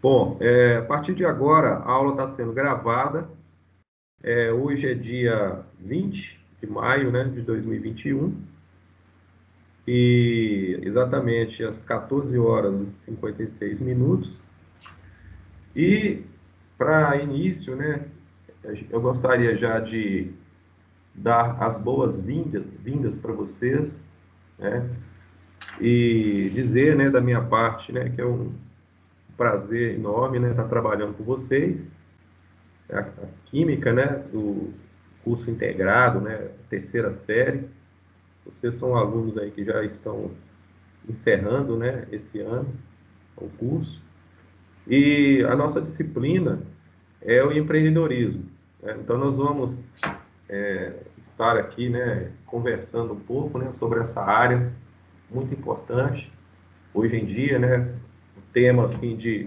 Bom, a partir de agora, a aula está sendo gravada. Hoje é dia 20 de maio, né, de 2021, e exatamente às 14 horas e 56 minutos. E, para início, né, eu gostaria já de dar as boas-vindas para vocês, né, e dizer, né, da minha parte, né, que é um prazer enorme, né, estar trabalhando com vocês. A química, né, do curso integrado, né, terceira série. Vocês são alunos aí que já estão encerrando, né, esse ano o curso. E a nossa disciplina é o empreendedorismo, né? Então nós vamos estar aqui, né, conversando um pouco, né, sobre essa área muito importante hoje em dia, né, um tema assim de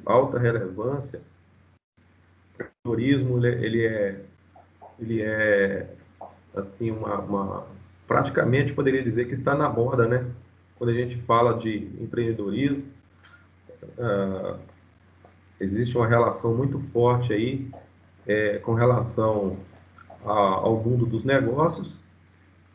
alta relevância. O turismo ele é assim praticamente poderia dizer que está na moda, né? Quando a gente fala de empreendedorismo, existe uma relação muito forte aí com relação ao mundo dos negócios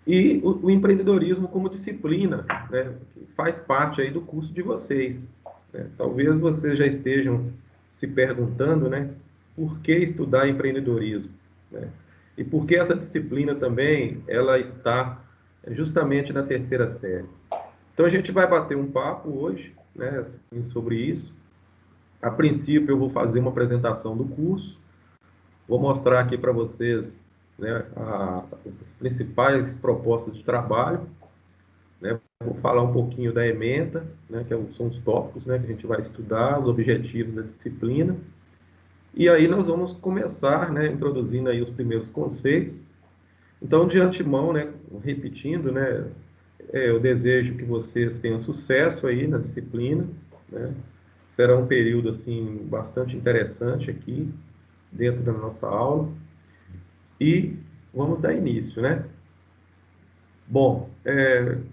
e o empreendedorismo como disciplina, né? Que faz parte aí do curso de vocês, né? Talvez vocês já estejam se perguntando, né? Por que estudar empreendedorismo, né? E por que essa disciplina também ela está justamente na terceira série. Então a gente vai bater um papo hoje, né, assim, sobre isso. A princípio eu vou fazer uma apresentação do curso, vou mostrar aqui para vocês, né, as principais propostas de trabalho, né, vou falar um pouquinho da ementa, né, são os tópicos, né, que a gente vai estudar, os objetivos da disciplina, e aí nós vamos começar, né, introduzindo aí os primeiros conceitos. Então, de antemão, né, repetindo, né, eu desejo que vocês tenham sucesso aí na disciplina, né? Será um período assim bastante interessante aqui dentro da nossa aula e vamos dar início, né? Bom,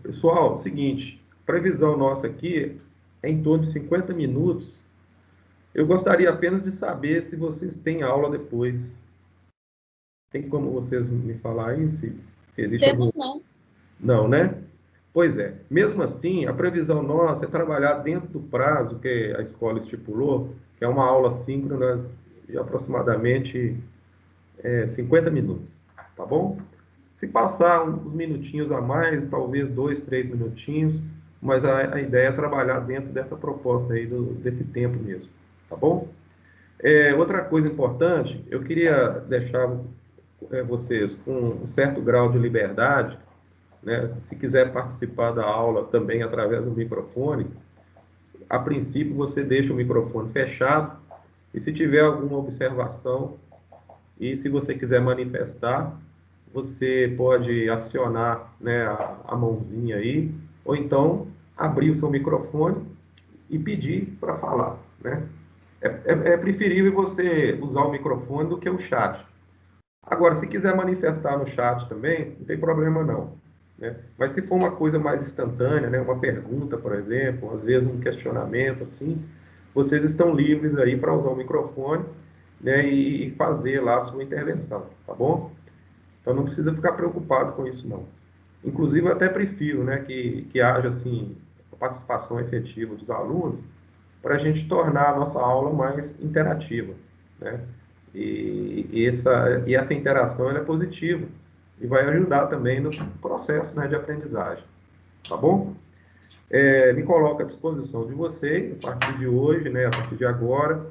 pessoal, é o seguinte, previsão nossa aqui é em torno de 50 minutos. Eu gostaria apenas de saber se vocês têm aula depois. Tem como vocês me falar aí se existe algum... Temos não. Não, né? Pois é. Mesmo assim, a previsão nossa é trabalhar dentro do prazo que a escola estipulou, que é uma aula síncrona de aproximadamente 50 minutos, tá bom? Se passar uns minutinhos a mais, talvez 2, 3 minutinhos, mas a ideia é trabalhar dentro dessa proposta aí, desse tempo mesmo, tá bom? Outra coisa importante, eu queria deixar vocês com um certo grau de liberdade, né? Se quiser participar da aula também através do microfone, a princípio você deixa o microfone fechado e se tiver alguma observação e se você quiser manifestar, você pode acionar, né, a mãozinha aí, ou então abrir o seu microfone e pedir para falar, né? É preferível você usar o microfone do que o chat. Agora, se quiser manifestar no chat também, não tem problema não, né? Mas se for uma coisa mais instantânea, né, uma pergunta, por exemplo, às vezes um questionamento, assim, vocês estão livres aí para usar o microfone, né, e fazer lá a sua intervenção, tá bom? Então não precisa ficar preocupado com isso não. Inclusive, eu até prefiro, né, que haja, assim, a participação efetiva dos alunos para a gente tornar a nossa aula mais interativa, né? E essa interação ela é positiva e vai ajudar também no processo, né, de aprendizagem, tá bom? Me coloco à disposição de vocês a partir de hoje, né, a partir de agora,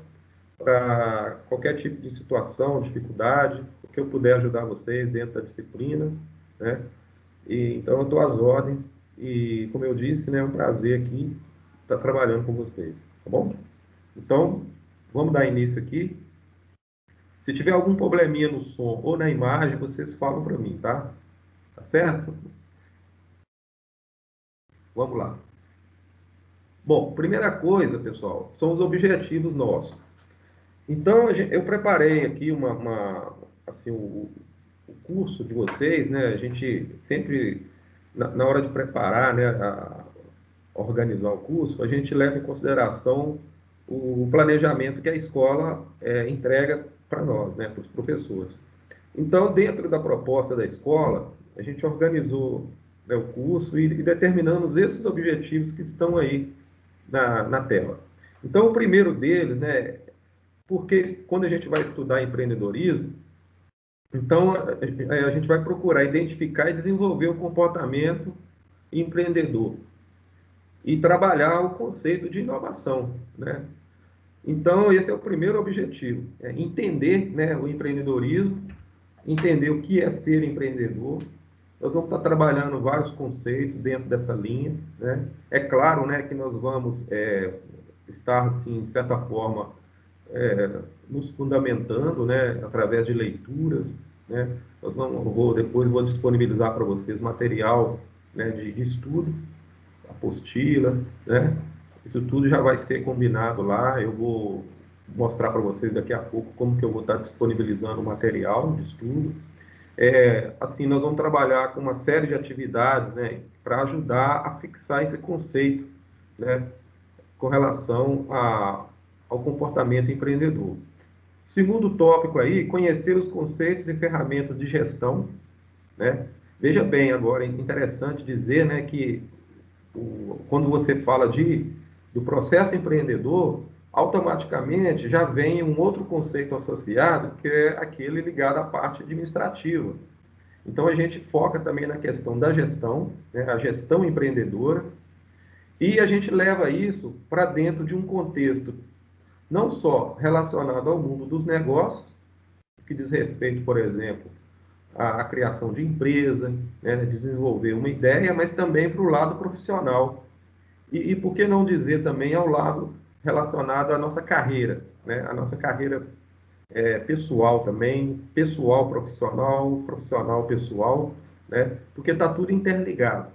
para qualquer tipo de situação, dificuldade, o que eu puder ajudar vocês dentro da disciplina, né? Então, eu estou às ordens e, como eu disse, né, é um prazer aqui estar trabalhando com vocês, tá bom? Então, vamos dar início aqui. Se tiver algum probleminha no som ou na imagem, vocês falam para mim, tá? Tá certo? Vamos lá. Bom, primeira coisa, pessoal, são os objetivos nossos. Então, eu preparei aqui assim, o curso de vocês, né? A gente sempre, na hora de preparar, né, organizar o curso, a gente leva em consideração o planejamento que a escola entrega para nós, né, para os professores. Então, dentro da proposta da escola, a gente organizou, né, o curso e determinamos esses objetivos que estão aí na tela. Então, o primeiro deles, né, porque quando a gente vai estudar empreendedorismo, então a gente vai procurar identificar e desenvolver o comportamento empreendedor e trabalhar o conceito de inovação, né? Então, esse é o primeiro objetivo, é entender, né, o empreendedorismo, entender o que é ser empreendedor. Nós vamos estar trabalhando vários conceitos dentro dessa linha, né? É claro, né, que nós vamos estar, assim, de certa forma, nos fundamentando, né, através de leituras, né? Depois vou disponibilizar para vocês material, né, de estudo, apostila, né? Isso tudo já vai ser combinado lá. Eu vou mostrar para vocês daqui a pouco como que eu vou estar disponibilizando o material de estudo. Assim, nós vamos trabalhar com uma série de atividades, né, para ajudar a fixar esse conceito, né, com relação ao comportamento empreendedor. Segundo tópico aí, conhecer os conceitos e ferramentas de gestão, né? Veja bem, agora é interessante dizer, né, que quando você fala do processo empreendedor, automaticamente já vem um outro conceito associado, que é aquele ligado à parte administrativa. Então, a gente foca também na questão da gestão, né, a gestão empreendedora, e a gente leva isso para dentro de um contexto não só relacionado ao mundo dos negócios, que diz respeito, por exemplo, à criação de empresa, né, de desenvolver uma ideia, mas também para o lado profissional. E por que não dizer também ao lado relacionado à nossa carreira, né, a nossa carreira pessoal também, pessoal profissional, profissional pessoal, né, porque está tudo interligado.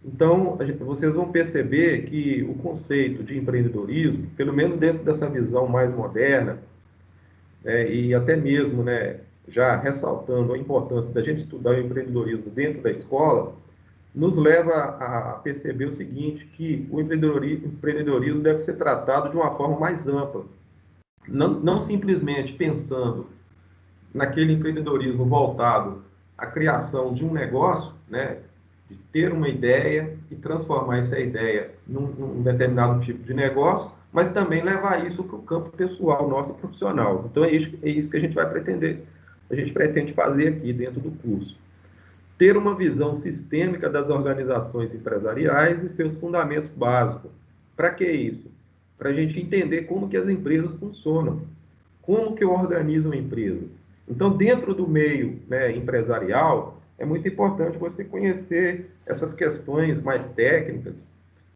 Então, vocês vão perceber que o conceito de empreendedorismo, pelo menos dentro dessa visão mais moderna, e até mesmo, né, já ressaltando a importância da gente estudar o empreendedorismo dentro da escola, nos leva a perceber o seguinte, que o empreendedorismo deve ser tratado de uma forma mais ampla, não simplesmente pensando naquele empreendedorismo voltado à criação de um negócio, né, de ter uma ideia e transformar essa ideia num determinado tipo de negócio, mas também levar isso para o campo pessoal nosso e profissional. Então é isso que a gente vai pretender, a gente pretende fazer aqui dentro do curso. Ter uma visão sistêmica das organizações empresariais e seus fundamentos básicos. Para que isso? Para a gente entender como que as empresas funcionam, como que eu organizo uma empresa. Então, dentro do meio, né, empresarial, é muito importante você conhecer essas questões mais técnicas,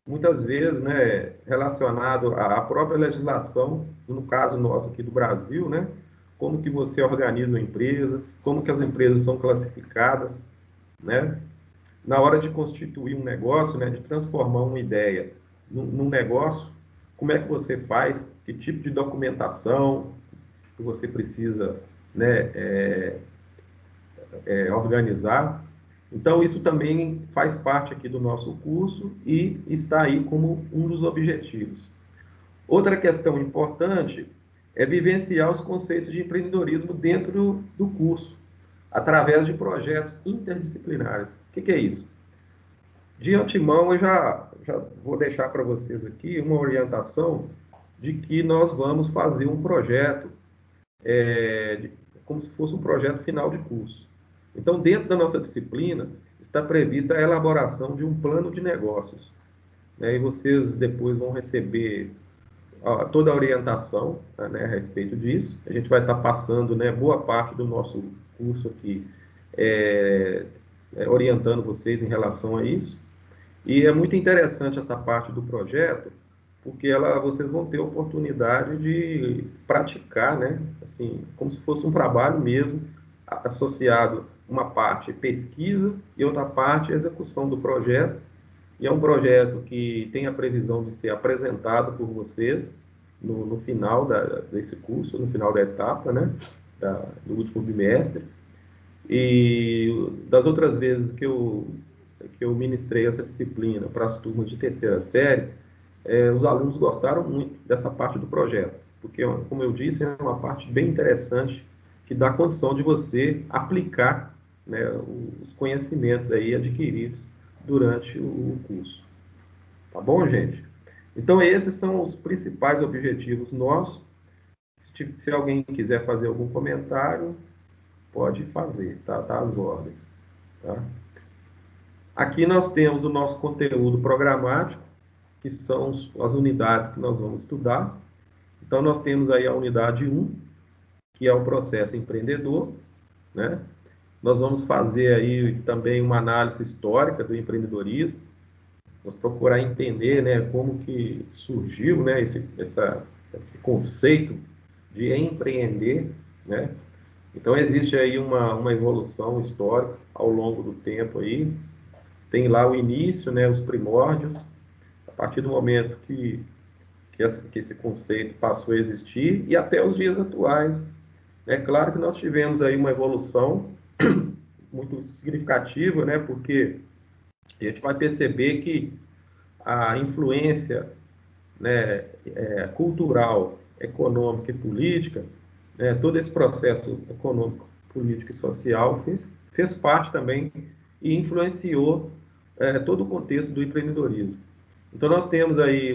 muitas vezes, né, relacionado à própria legislação, no caso nosso aqui do Brasil, né, como que você organiza uma empresa, como que as empresas são classificadas, né, na hora de constituir um negócio, né, de transformar uma ideia num negócio, como é que você faz, que tipo de documentação que você precisa, né, organizar. Então, isso também faz parte aqui do nosso curso e está aí como um dos objetivos. Outra questão importante é vivenciar os conceitos de empreendedorismo dentro do curso, através de projetos interdisciplinares. O que é isso? De antemão, eu já vou deixar para vocês aqui uma orientação de que nós vamos fazer um projeto como se fosse um projeto final de curso. Então, dentro da nossa disciplina, está prevista a elaboração de um plano de negócios, né? E vocês depois vão receber toda a orientação, né, a respeito disso. A gente vai estar passando, né, boa parte do nosso curso aqui, orientando vocês em relação a isso. E é muito interessante essa parte do projeto, porque vocês vão ter a oportunidade de praticar, né? Assim, como se fosse um trabalho mesmo, associado uma parte pesquisa e outra parte execução do projeto. E é um projeto que tem a previsão de ser apresentado por vocês no final desse curso, no final da etapa, né? Do último bimestre. E das outras vezes que eu ministrei essa disciplina para as turmas de terceira série, os alunos gostaram muito dessa parte do projeto, porque, como eu disse, é uma parte bem interessante que dá condição de você aplicar, né, os conhecimentos aí adquiridos durante o curso. Tá bom, gente? Então, esses são os principais objetivos nossos. Se alguém quiser fazer algum comentário, pode fazer, tá às ordens. Tá? Aqui nós temos o nosso conteúdo programático, que são as unidades que nós vamos estudar. Então, nós temos aí a unidade 1, que é o processo empreendedor, né? Nós vamos fazer aí também uma análise histórica do empreendedorismo, vamos procurar entender, né, como que surgiu, né, esse conceito de empreender, né? Então, existe aí uma evolução histórica ao longo do tempo aí, tem lá o início, né, os primórdios, a partir do momento que esse conceito passou a existir e até os dias atuais. É claro que nós tivemos aí uma evolução muito significativa, né, porque a gente vai perceber que a influência, né, cultural, econômica e política, né, todo esse processo econômico, político e social fez parte também e influenciou todo o contexto do empreendedorismo. Então, nós temos aí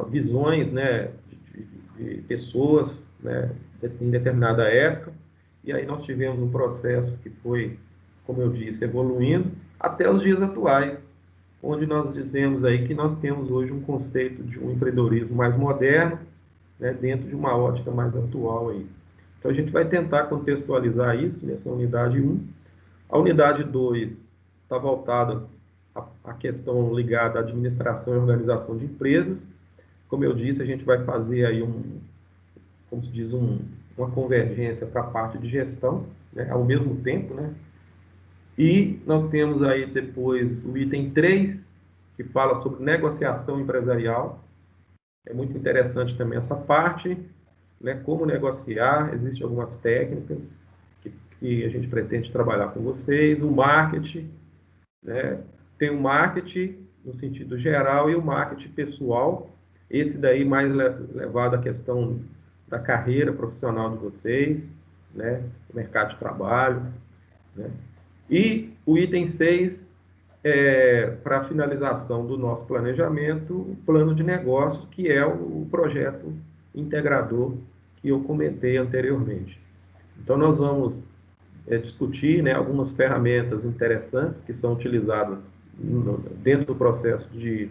visões, né, de pessoas, né, em determinada época, e aí nós tivemos um processo que foi, como eu disse, evoluindo até os dias atuais, onde nós dizemos aí que nós temos hoje um conceito de um empreendedorismo mais moderno, né, dentro de uma ótica mais atual aí. Então, a gente vai tentar contextualizar isso nessa unidade 1. A unidade 2 está voltada à questão ligada à administração e organização de empresas. Como eu disse, a gente vai fazer aí como se diz, uma convergência para a parte de gestão, né, ao mesmo tempo, né? E nós temos aí depois o item 3, que fala sobre negociação empresarial. É muito interessante também essa parte, né? Como negociar, existem algumas técnicas que a gente pretende trabalhar com vocês. O marketing, né? Tem o marketing no sentido geral e o marketing pessoal. Esse daí mais levado à questão da carreira profissional de vocês, né? O mercado de trabalho, né? E o item 6 para a finalização do nosso planejamento, o plano de negócio, que é o projeto integrador que eu comentei anteriormente. Então, nós vamos discutir, né, algumas ferramentas interessantes que são utilizadas dentro do processo de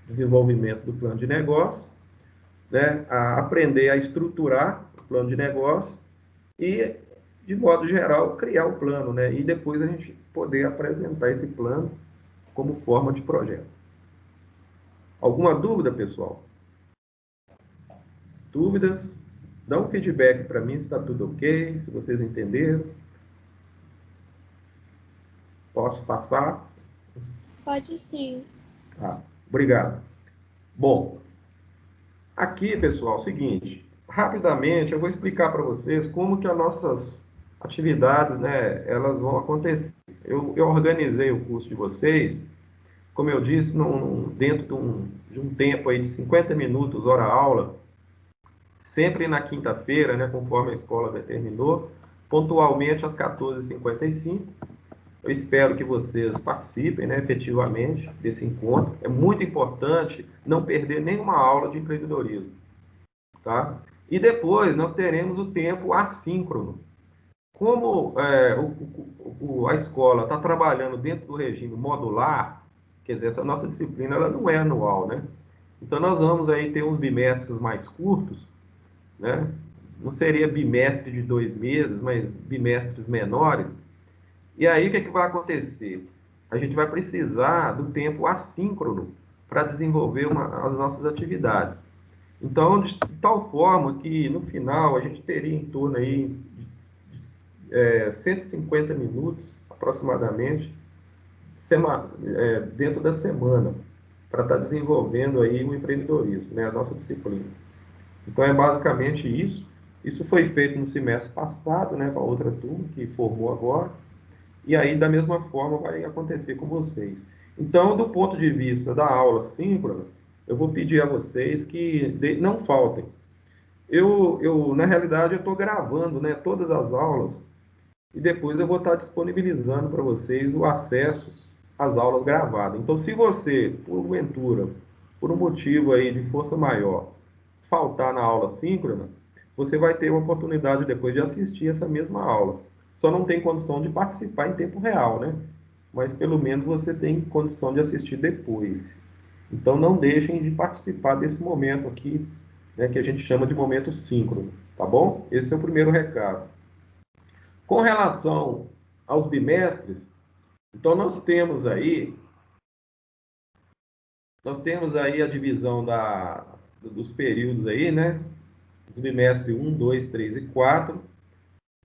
desenvolvimento do plano de negócio, né, a aprender a estruturar o plano de negócio e, de modo geral, criar o plano, né, e depois a gente poder apresentar esse plano como forma de projeto. Alguma dúvida, pessoal? Dúvidas? Dá um feedback para mim se está tudo ok, se vocês entenderam. Posso passar? Pode sim. Tá, obrigado. Bom, aqui, pessoal, é o seguinte, rapidamente eu vou explicar para vocês como que as nossas atividades, né, elas vão acontecer. Eu organizei o curso de vocês, como eu disse, dentro de um tempo aí de 50 minutos, hora aula, sempre na quinta-feira, né, conforme a escola determinou, pontualmente às 14h55. Eu espero que vocês participem, né, efetivamente desse encontro. É muito importante não perder nenhuma aula de empreendedorismo, tá? E depois nós teremos o tempo assíncrono. Como a escola está trabalhando dentro do regime modular, quer dizer, essa nossa disciplina ela não é anual, né? Então nós vamos aí ter uns bimestres mais curtos, né? Não seria bimestre de 2 meses, mas bimestres menores. E aí o que vai acontecer? A gente vai precisar do tempo assíncrono para desenvolver as nossas atividades. Então, de tal forma que no final a gente teria em torno aí de 150 minutos aproximadamente dentro da semana para estar desenvolvendo aí o empreendedorismo, né, a nossa disciplina. Então é basicamente isso. Isso foi feito no semestre passado, né, com a outra turma que formou agora. E aí, da mesma forma, vai acontecer com vocês. Então, do ponto de vista da aula síncrona, eu vou pedir a vocês que não faltem. Na realidade, eu estou gravando, né, todas as aulas e depois eu vou estar disponibilizando para vocês o acesso às aulas gravadas. Então, se você, porventura, por um motivo aí de força maior, faltar na aula síncrona, você vai ter a oportunidade depois de assistir essa mesma aula. Só não tem condição de participar em tempo real, né? Mas pelo menos você tem condição de assistir depois. Então não deixem de participar desse momento aqui, né, que a gente chama de momento síncrono, tá bom? Esse é o primeiro recado. Com relação aos bimestres, então nós temos aí a divisão dos períodos aí, né? O bimestre 1, 2, 3 e 4,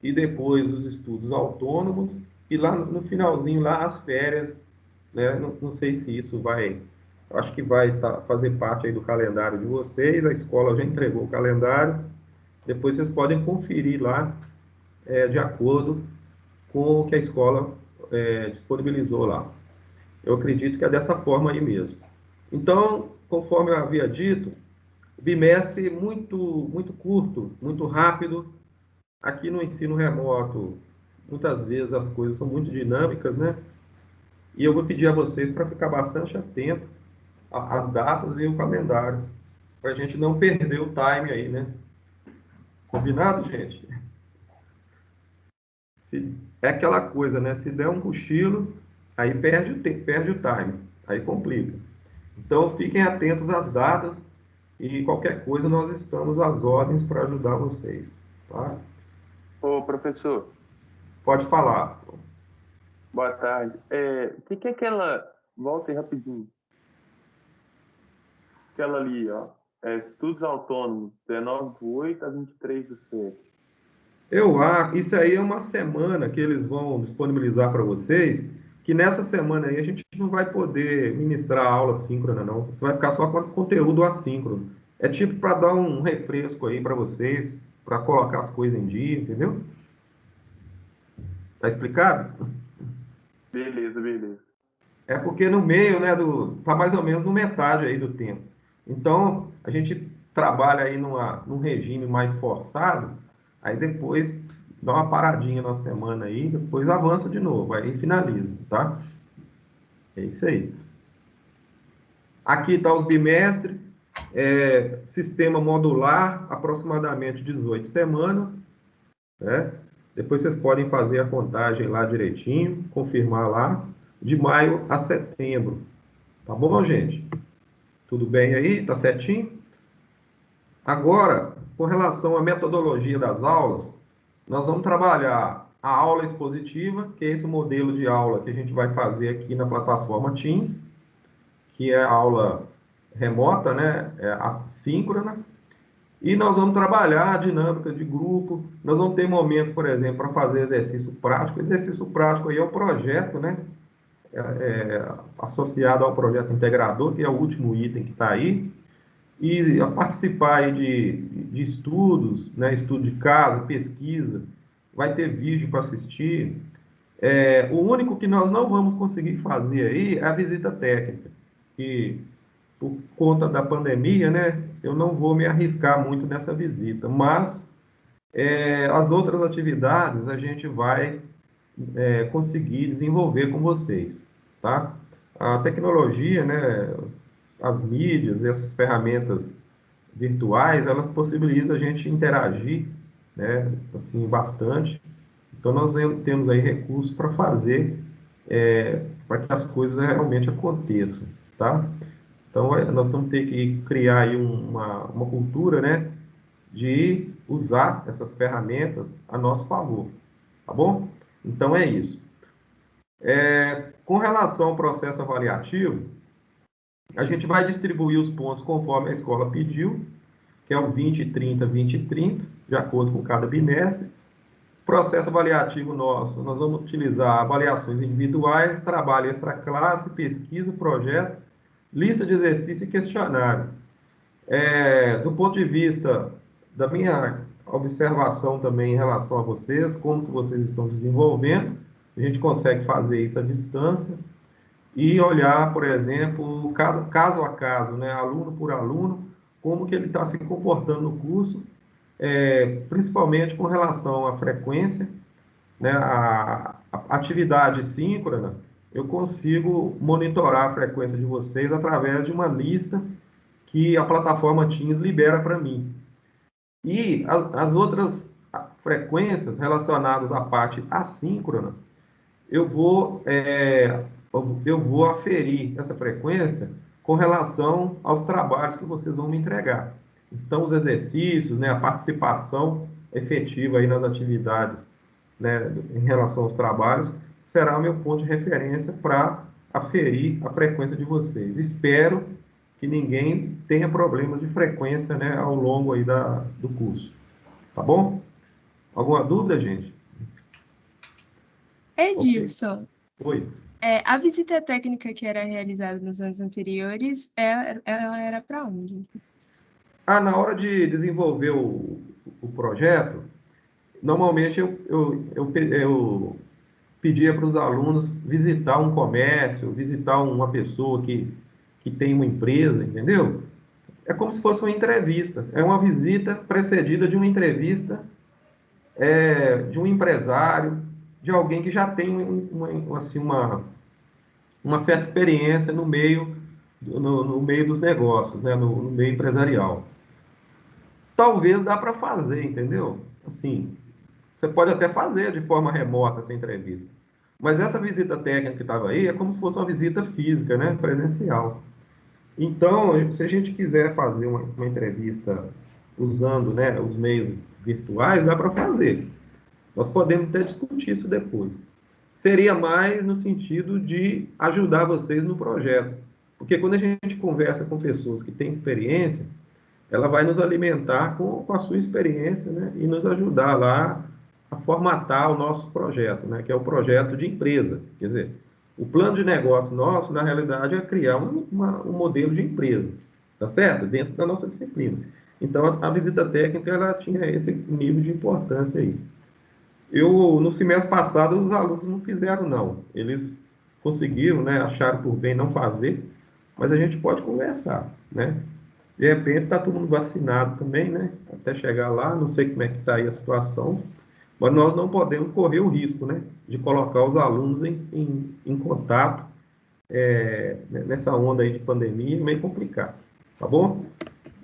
e depois os estudos autônomos, e lá no finalzinho, lá as férias, né? Não sei se isso vai, eu acho que vai fazer parte aí do calendário de vocês, a escola já entregou o calendário, depois vocês podem conferir lá, de acordo com o que a escola disponibilizou lá. Eu acredito que é dessa forma aí mesmo. Então, conforme eu havia dito, bimestre muito, muito curto, muito rápido. Aqui no ensino remoto, muitas vezes as coisas são muito dinâmicas, né? E eu vou pedir a vocês para ficar bastante atento às datas e o calendário, para a gente não perder o time aí, né? Combinado, gente? É aquela coisa, né? Se der um cochilo, aí perde o time, aí complica. Então, fiquem atentos às datas e qualquer coisa nós estamos às ordens para ajudar vocês, tá? Ô, professor, Pode falar. boa tarde. O que é aquela... Volta aí rapidinho. Aquela ali, ó. Estudos autônomos, 19/8 a 23/7. Isso aí é uma semana que eles vão disponibilizar para vocês, que nessa semana aí a gente não vai poder ministrar aula síncrona, não. Você vai ficar só com conteúdo assíncrono. É tipo para dar um refresco aí para vocês, para colocar as coisas em dia, entendeu? Tá explicado? Beleza, beleza. É porque no meio, né, tá mais ou menos no metade aí do tempo. Então, a gente trabalha aí num regime mais forçado, aí depois dá uma paradinha na semana aí, depois avança de novo, aí finaliza, tá? É isso aí. Aqui está os bimestres, sistema modular, aproximadamente 18 semanas, né? Depois vocês podem fazer a contagem lá direitinho, confirmar lá, de maio a setembro. Tá bom, gente? Tudo bem aí? Tá certinho? Agora, com relação à metodologia das aulas, nós vamos trabalhar a aula expositiva, que é esse modelo de aula que a gente vai fazer aqui na plataforma Teams, que é a aula remota, né? Assíncrona. E nós vamos trabalhar a dinâmica de grupo. Nós vamos ter momentos, por exemplo, para fazer exercício prático. Exercício prático aí é o projeto, né? Associado ao projeto integrador, que é o último item que está aí, e a participar aí de estudos, né, estudo de caso, pesquisa, vai ter vídeo para assistir. O único que nós não vamos conseguir fazer aí é a visita técnica, que por conta da pandemia, né, eu não vou me arriscar muito nessa visita, mas as outras atividades a gente vai conseguir desenvolver com vocês, tá? A tecnologia, né, as mídias, essas ferramentas virtuais, elas possibilitam a gente interagir, né, assim, bastante. Então, nós temos aí recursos para fazer, para que as coisas realmente aconteçam, tá? Então, nós vamos ter que criar aí uma cultura, né, de usar essas ferramentas a nosso favor, tá bom? Então, é isso. Com relação ao processo avaliativo, a gente vai distribuir os pontos conforme a escola pediu, que é o 20, 30, 20 e 30, de acordo com cada bimestre. Processo avaliativo nosso, nós vamos utilizar avaliações individuais, trabalho extra-classe, pesquisa, projeto, lista de exercício e questionário. Do ponto de vista da minha observação também em relação a vocês, como que vocês estão desenvolvendo, a gente consegue fazer isso à distância. e olhar, por exemplo, caso a caso, né, aluno por aluno, como que ele está se comportando no curso, principalmente com relação à frequência, né, a atividade síncrona, eu consigo monitorar a frequência de vocês através de uma lista que a plataforma Teams libera para mim. E as outras frequências relacionadas à parte assíncrona, eu vou, eu vou aferir essa frequência com relação aos trabalhos que vocês vão me entregar. Então, os exercícios, né, a participação efetiva aí nas atividades, né, em relação aos trabalhos, será o meu ponto de referência para aferir a frequência de vocês. Espero que ninguém tenha problemas de frequência, né, ao longo aí do curso. Tá bom? Alguma dúvida, gente? Ok. Edilson, Oi. a visita técnica que era realizada nos anos anteriores, ela era para onde? Na hora de desenvolver o projeto, normalmente eu pedia para os alunos visitar um comércio, visitar uma pessoa que tem uma empresa, entendeu? É como se fosse uma entrevista. É uma visita precedida de uma entrevista, de um empresário, de alguém que já tem assim, uma certa experiência no meio dos negócios, né? No meio empresarial. Talvez dá para fazer, entendeu? Assim, você pode até fazer de forma remota essa entrevista. Mas essa visita técnica que estava aí é como se fosse uma visita física, né? Presencial. Então, se a gente quiser fazer uma entrevista usando, né, os meios virtuais, dá para fazer. Nós podemos até discutir isso depois. Seria mais no sentido de ajudar vocês no projeto. Porque quando a gente conversa com pessoas que têm experiência, ela vai nos alimentar com a sua experiência, né, e nos ajudar lá a formatar o nosso projeto, né, que é o projeto de empresa. Quer dizer, o plano de negócio nosso, na realidade, é criar um modelo de empresa, tá certo? Dentro da nossa disciplina. Então, a visita técnica, ela tinha esse nível de importância aí. No semestre passado, os alunos não fizeram, não. Eles conseguiram, né, acharam por bem não fazer, mas a gente pode conversar, né? De repente está todo mundo vacinado também, né? Até chegar lá, não sei como é que está aí a situação, mas nós não podemos correr o risco, né? De colocar os alunos em contato nessa onda aí de pandemia, meio complicado, tá bom?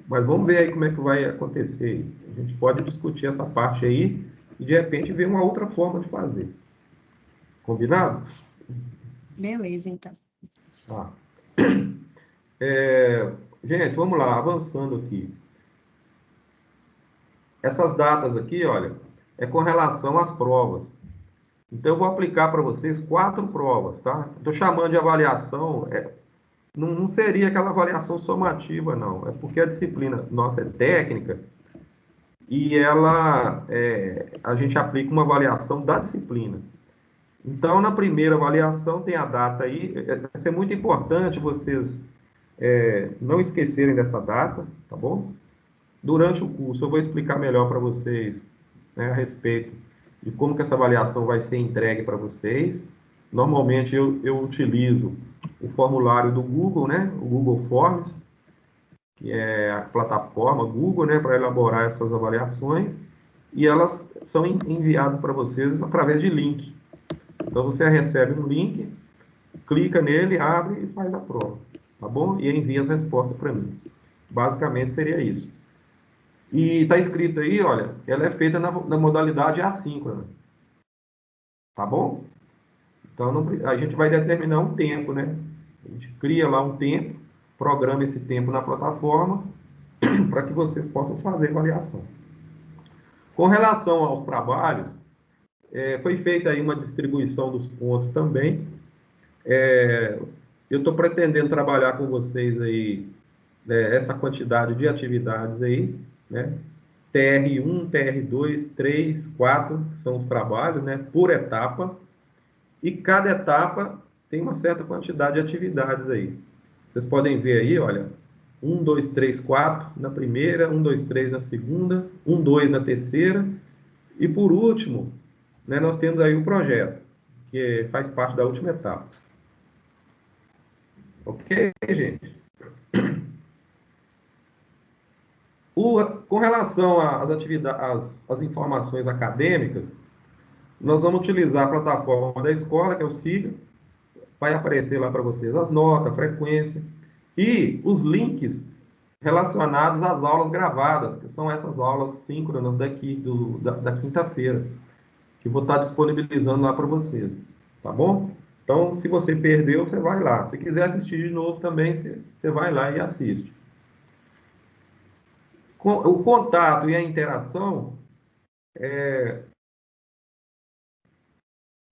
Mas vamos ver aí como é que vai acontecer. A gente pode discutir essa parte aí e de repente ver uma outra forma de fazer. Combinado? Beleza, então. Ah. Gente, vamos lá, avançando aqui. Essas datas aqui, olha, é com relação às provas. Então, eu vou aplicar para vocês 4 provas, tá? Estou chamando de avaliação, não seria aquela avaliação somativa, não. É porque a disciplina nossa é técnica e a gente aplica uma avaliação da disciplina. Então, na primeira avaliação, tem a data aí. Vai ser muito importante vocês não esquecerem dessa data, tá bom? Durante o curso, eu vou explicar melhor para vocês, né, a respeito de como que essa avaliação vai ser entregue para vocês. Normalmente, eu utilizo o formulário do Google, né, o Google Forms, que é a plataforma Google, né, para elaborar essas avaliações, e elas são enviadas para vocês através de link. Então, você recebe um link, clica nele, abre e faz a prova, tá bom? E envia as respostas para mim. Basicamente, seria isso. E está escrito aí, olha, ela é feita na modalidade assíncrona, tá bom? Então, a gente vai determinar um tempo, né? A gente cria lá um tempo, programa esse tempo na plataforma, para que vocês possam fazer avaliação. Com relação aos trabalhos, foi feita aí uma distribuição dos pontos também. Eu estou pretendendo trabalhar com vocês aí, essa quantidade de atividades aí, né? TR1, TR2, 3, 4 são os trabalhos, né? Por etapa. E cada etapa tem uma certa quantidade de atividades aí. Vocês podem ver aí, olha, 1, 2, 3, 4 na primeira, 1, 2, 3 na segunda, 1, 2 na terceira. E por último, né, nós temos aí o projeto, que faz parte da última etapa. Ok, gente? Com relação às atividades, às informações acadêmicas, nós vamos utilizar a plataforma da escola, que é o SIGA, vai aparecer lá para vocês as notas, a frequência e os links relacionados às aulas gravadas, que são essas aulas síncronas daqui da quinta-feira, que vou estar disponibilizando lá para vocês, tá bom? Então, se você perdeu, você vai lá. Se quiser assistir de novo também, você vai lá e assiste. O contato e a interação, eu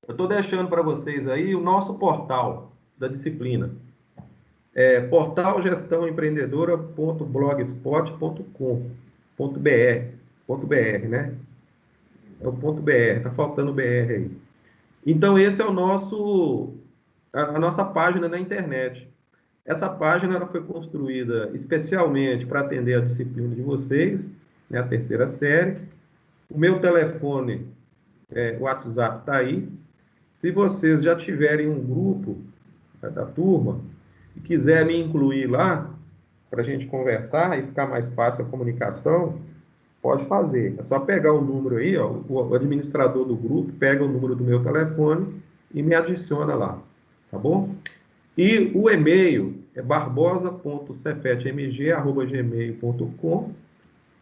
estou deixando para vocês aí o nosso portal da disciplina. portalgestãoempreendedora.blogspot.com.br, né? É o ponto .br, tá faltando BR aí. Então, esse é a nossa página na internet. Essa página ela foi construída especialmente para atender a disciplina de vocês, né, a terceira série. O meu telefone, o WhatsApp está aí. Se vocês já tiverem um grupo, né, da turma e quiser me incluir lá para a gente conversar e ficar mais fácil a comunicação, pode fazer. É só pegar o número aí, ó, o administrador do grupo pega o número do meu telefone e me adiciona lá, tá bom? E o e-mail é barbosa.cefetmg@gmail.com,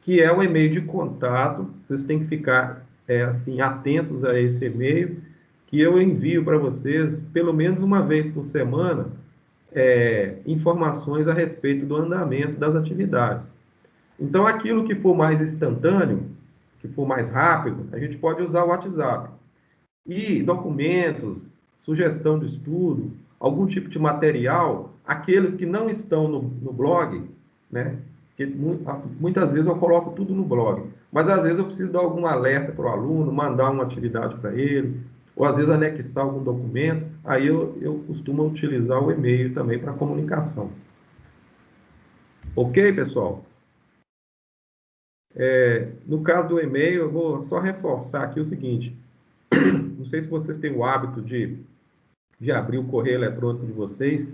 que é o e-mail de contato. Vocês têm que ficar assim atentos a esse e-mail, que eu envio para vocês pelo menos uma vez por semana informações a respeito do andamento das atividades. Então, aquilo que for mais instantâneo, que for mais rápido, a gente pode usar o WhatsApp. E documentos, sugestão de estudo, algum tipo de material, aqueles que não estão no blog, né? Porque muitas vezes eu coloco tudo no blog, mas às vezes eu preciso dar algum alerta para o aluno, mandar uma atividade para ele, ou às vezes anexar algum documento, aí eu costumo utilizar o e-mail também para comunicação. Ok, pessoal? No caso do e-mail, eu vou só reforçar aqui o seguinte: não sei se vocês têm o hábito de abrir o correio eletrônico de vocês,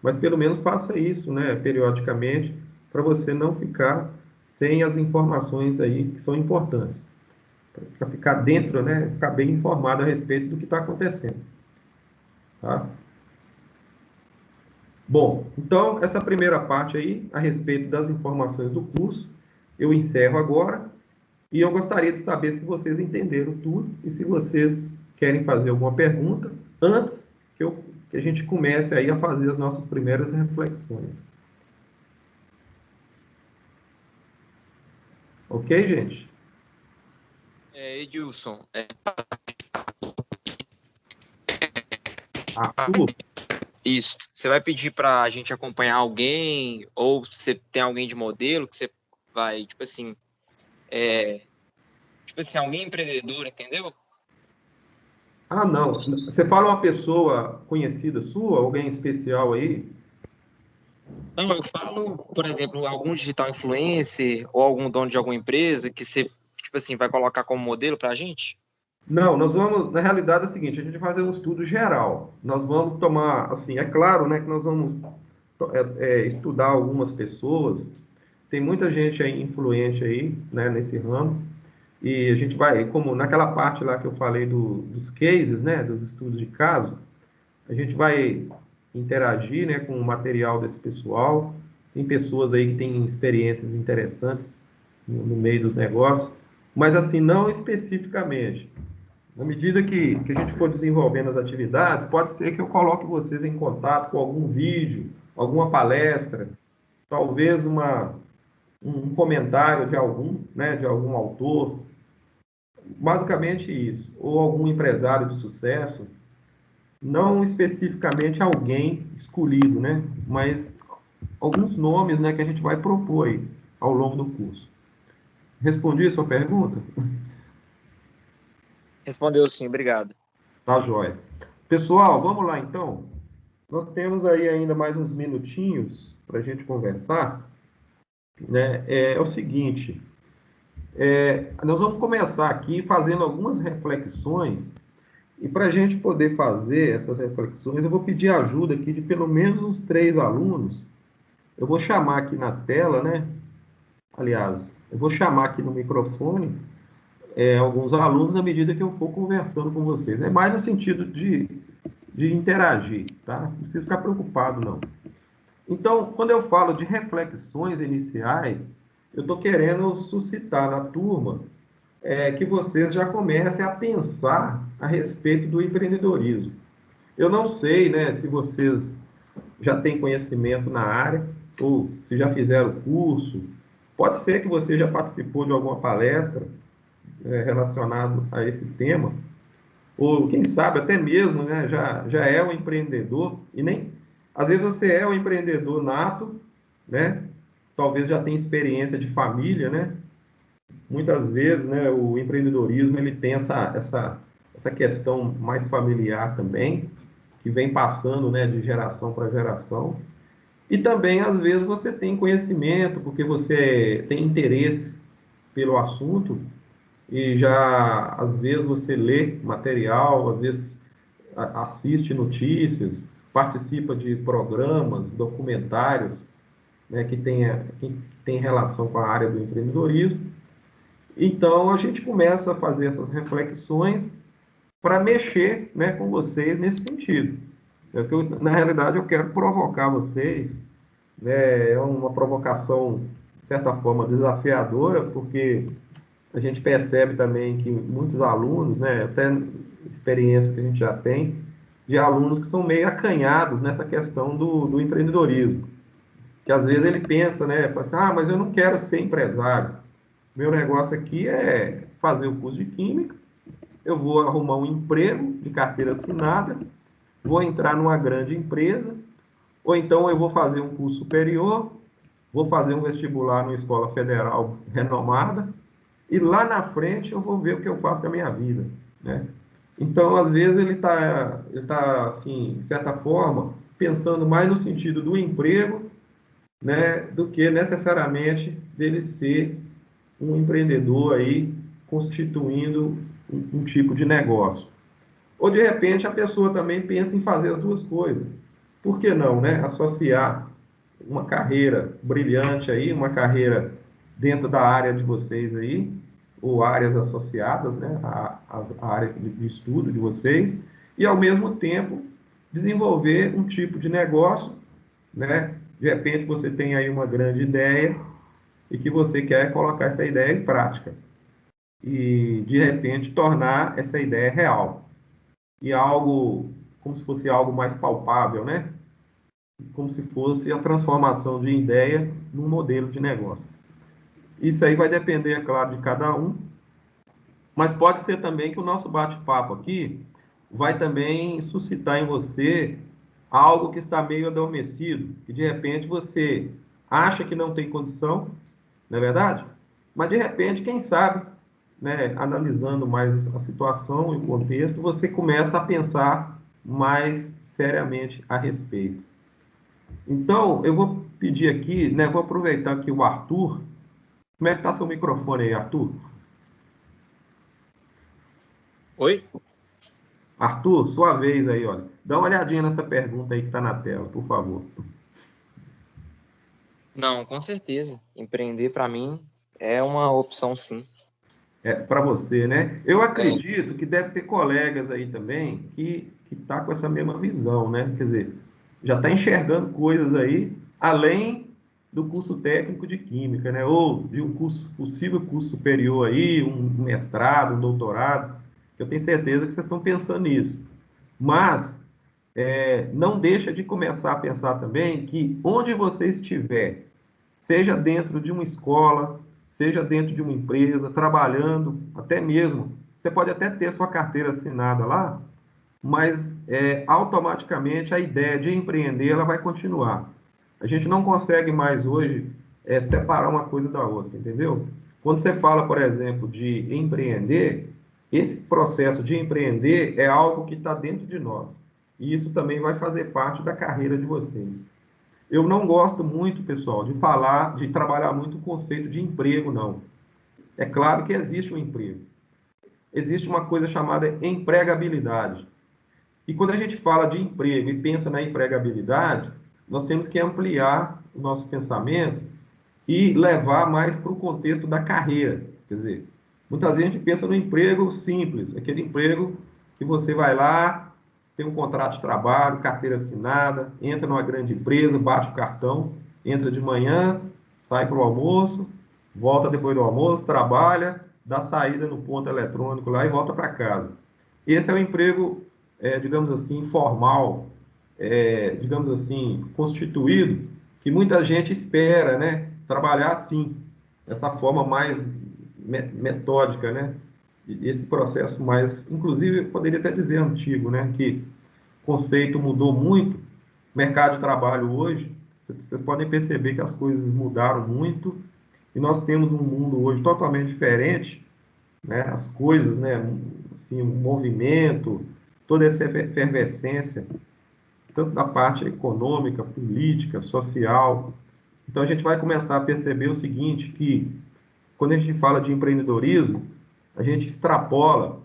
mas pelo menos faça isso, né, periodicamente, para você não ficar sem as informações aí que são importantes, para ficar dentro, né, ficar bem informado a respeito do que está acontecendo, tá? Bom, então essa primeira parte aí a respeito das informações do curso eu encerro agora. E eu gostaria de saber se vocês entenderam tudo e se vocês querem fazer alguma pergunta antes que a gente comece aí a fazer as nossas primeiras reflexões. Ok, gente? Edilson, Arthur? isso. Você vai pedir para a gente acompanhar alguém, ou você tem alguém de modelo que você vai, tipo assim, alguém empreendedor, entendeu? Ah, não. Você fala uma pessoa conhecida sua, alguém especial aí? Não, eu falo, por exemplo, algum digital influencer ou algum dono de alguma empresa que você, tipo assim, vai colocar como modelo para a gente? Não, nós vamos, na realidade é o seguinte, a gente vai fazer um estudo geral. Nós vamos tomar, assim, é claro, né, que nós vamos estudar algumas pessoas. Tem muita gente aí influente aí, né, nesse ramo. E a gente vai, como naquela parte lá que eu falei dos cases, né, dos estudos de caso, a gente vai interagir, né, com o material desse pessoal. Tem pessoas aí que têm experiências interessantes no meio dos negócios, mas assim, não especificamente. Na medida que a gente for desenvolvendo as atividades, pode ser que eu coloque vocês em contato com algum vídeo, alguma palestra, talvez um comentário de algum autor, basicamente isso, ou algum empresário de sucesso, não especificamente alguém escolhido, né? Mas alguns nomes, né, que a gente vai propor aí ao longo do curso. Respondi a sua pergunta? Respondeu sim, obrigado. Tá, joia. Pessoal, vamos lá então. Nós temos aí ainda mais uns minutinhos para a gente conversar, né? É o seguinte, nós vamos começar aqui fazendo algumas reflexões E para a gente poder fazer essas reflexões, eu vou pedir ajuda aqui de pelo menos uns 3 alunos. Eu vou chamar aqui na tela, né? Aliás, eu vou chamar aqui no microfone alguns alunos na medida que eu for conversando com vocês. É mais no sentido de interagir, tá? Não precisa ficar preocupado, não. Então, quando eu falo de reflexões iniciais, eu estou querendo suscitar na turma que vocês já comecem a pensar a respeito do empreendedorismo. Eu não sei, né, se vocês já têm conhecimento na área, ou se já fizeram curso. Pode ser que você já participou de alguma palestra relacionado a esse tema, ou quem sabe até mesmo, né, já é um empreendedor, e nem, às vezes você é um empreendedor nato, né, talvez já tenha experiência de família, né, muitas vezes, né, o empreendedorismo, ele tem essa questão mais familiar também, que vem passando, né, de geração para geração, e também, às vezes, você tem conhecimento, porque você tem interesse pelo assunto, e já, às vezes, você lê material, às vezes assiste notícias, participa de programas, documentários, né, que tem relação com a área do empreendedorismo. Então, a gente começa a fazer essas reflexões para mexer, né, com vocês nesse sentido. Na realidade, eu quero provocar vocês, né, é uma provocação, de certa forma, desafiadora, porque a gente percebe também que muitos alunos, né, até experiência que a gente já tem, de alunos que são meio acanhados nessa questão do empreendedorismo. Que às vezes ele pensa, né, fala assim, mas eu não quero ser empresário. Meu negócio aqui é fazer o curso de Química, eu vou arrumar um emprego de carteira assinada, vou entrar numa grande empresa, ou então eu vou fazer um curso superior, vou fazer um vestibular numa escola federal renomada, e lá na frente eu vou ver o que eu faço da minha vida, né? Então, às vezes, ele tá, assim, de certa forma, pensando mais no sentido do emprego, né, do que necessariamente dele ser um empreendedor aí, constituindo um tipo de negócio. Ou, de repente, a pessoa também pensa em fazer as duas coisas. Por que não, né? Associar uma carreira brilhante aí, uma carreira dentro da área de vocês aí, ou áreas associadas, né, à área de estudo de vocês, e ao mesmo tempo desenvolver um tipo de negócio, né? De repente você tem aí uma grande ideia e que você quer colocar essa ideia em prática e de repente tornar essa ideia real e algo como se fosse algo mais palpável, né? Como se fosse a transformação de ideia num modelo de negócio. Isso aí vai depender, é claro, de cada um, mas pode ser também que o nosso bate-papo aqui vai também suscitar em você algo que está meio adormecido, que de repente você acha que não tem condição, não é verdade? Mas de repente, quem sabe, né, analisando mais a situação e o contexto, você começa a pensar mais seriamente a respeito. Então, eu vou pedir aqui, né, vou aproveitar aqui o Arthur. Como é que está seu microfone aí, Arthur? Oi? Arthur, sua vez aí, olha. Dá uma olhadinha nessa pergunta aí que está na tela, por favor. Não, com certeza. Empreender, para mim, é uma opção, sim. Para você, né? Eu acredito que deve ter colegas aí também que tá com essa mesma visão, né? Quer dizer, já está enxergando coisas aí além do curso técnico de Química, né? Ou de um possível curso superior aí, um mestrado, um doutorado. Eu tenho certeza que vocês estão pensando nisso. Mas não deixa de começar a pensar também que onde você estiver, seja dentro de uma escola, seja dentro de uma empresa, trabalhando, até mesmo, você pode até ter sua carteira assinada lá, mas automaticamente a ideia de empreender ela vai continuar. A gente não consegue mais hoje separar uma coisa da outra, entendeu? Quando você fala, por exemplo, de empreender, esse processo de empreender é algo que está dentro de nós. E isso também vai fazer parte da carreira de vocês. Eu não gosto muito, pessoal, de trabalhar muito o conceito de emprego, não. É claro que existe um emprego, existe uma coisa chamada empregabilidade. E quando a gente fala de emprego e pensa na empregabilidade, nós temos que ampliar o nosso pensamento e levar mais para o contexto da carreira. Quer dizer, muitas vezes a gente pensa no emprego simples, aquele emprego que você vai lá, tem um contrato de trabalho, carteira assinada, entra numa grande empresa, bate o cartão, entra de manhã, sai para o almoço, volta depois do almoço, trabalha, dá saída no ponto eletrônico lá e volta para casa. Esse é o emprego, digamos assim, formal, digamos assim, constituído, que muita gente espera, né? Trabalhar assim, dessa forma mais metódica, né? Esse processo mais, inclusive, eu poderia até dizer antigo, né? Que o conceito mudou muito. Mercado de trabalho hoje, vocês podem perceber que as coisas mudaram muito e nós temos um mundo hoje totalmente diferente, né? As coisas, né? Assim, o movimento, toda essa efervescência, tanto da parte econômica, política, social. Então, a gente vai começar a perceber o seguinte, que quando a gente fala de empreendedorismo, a gente extrapola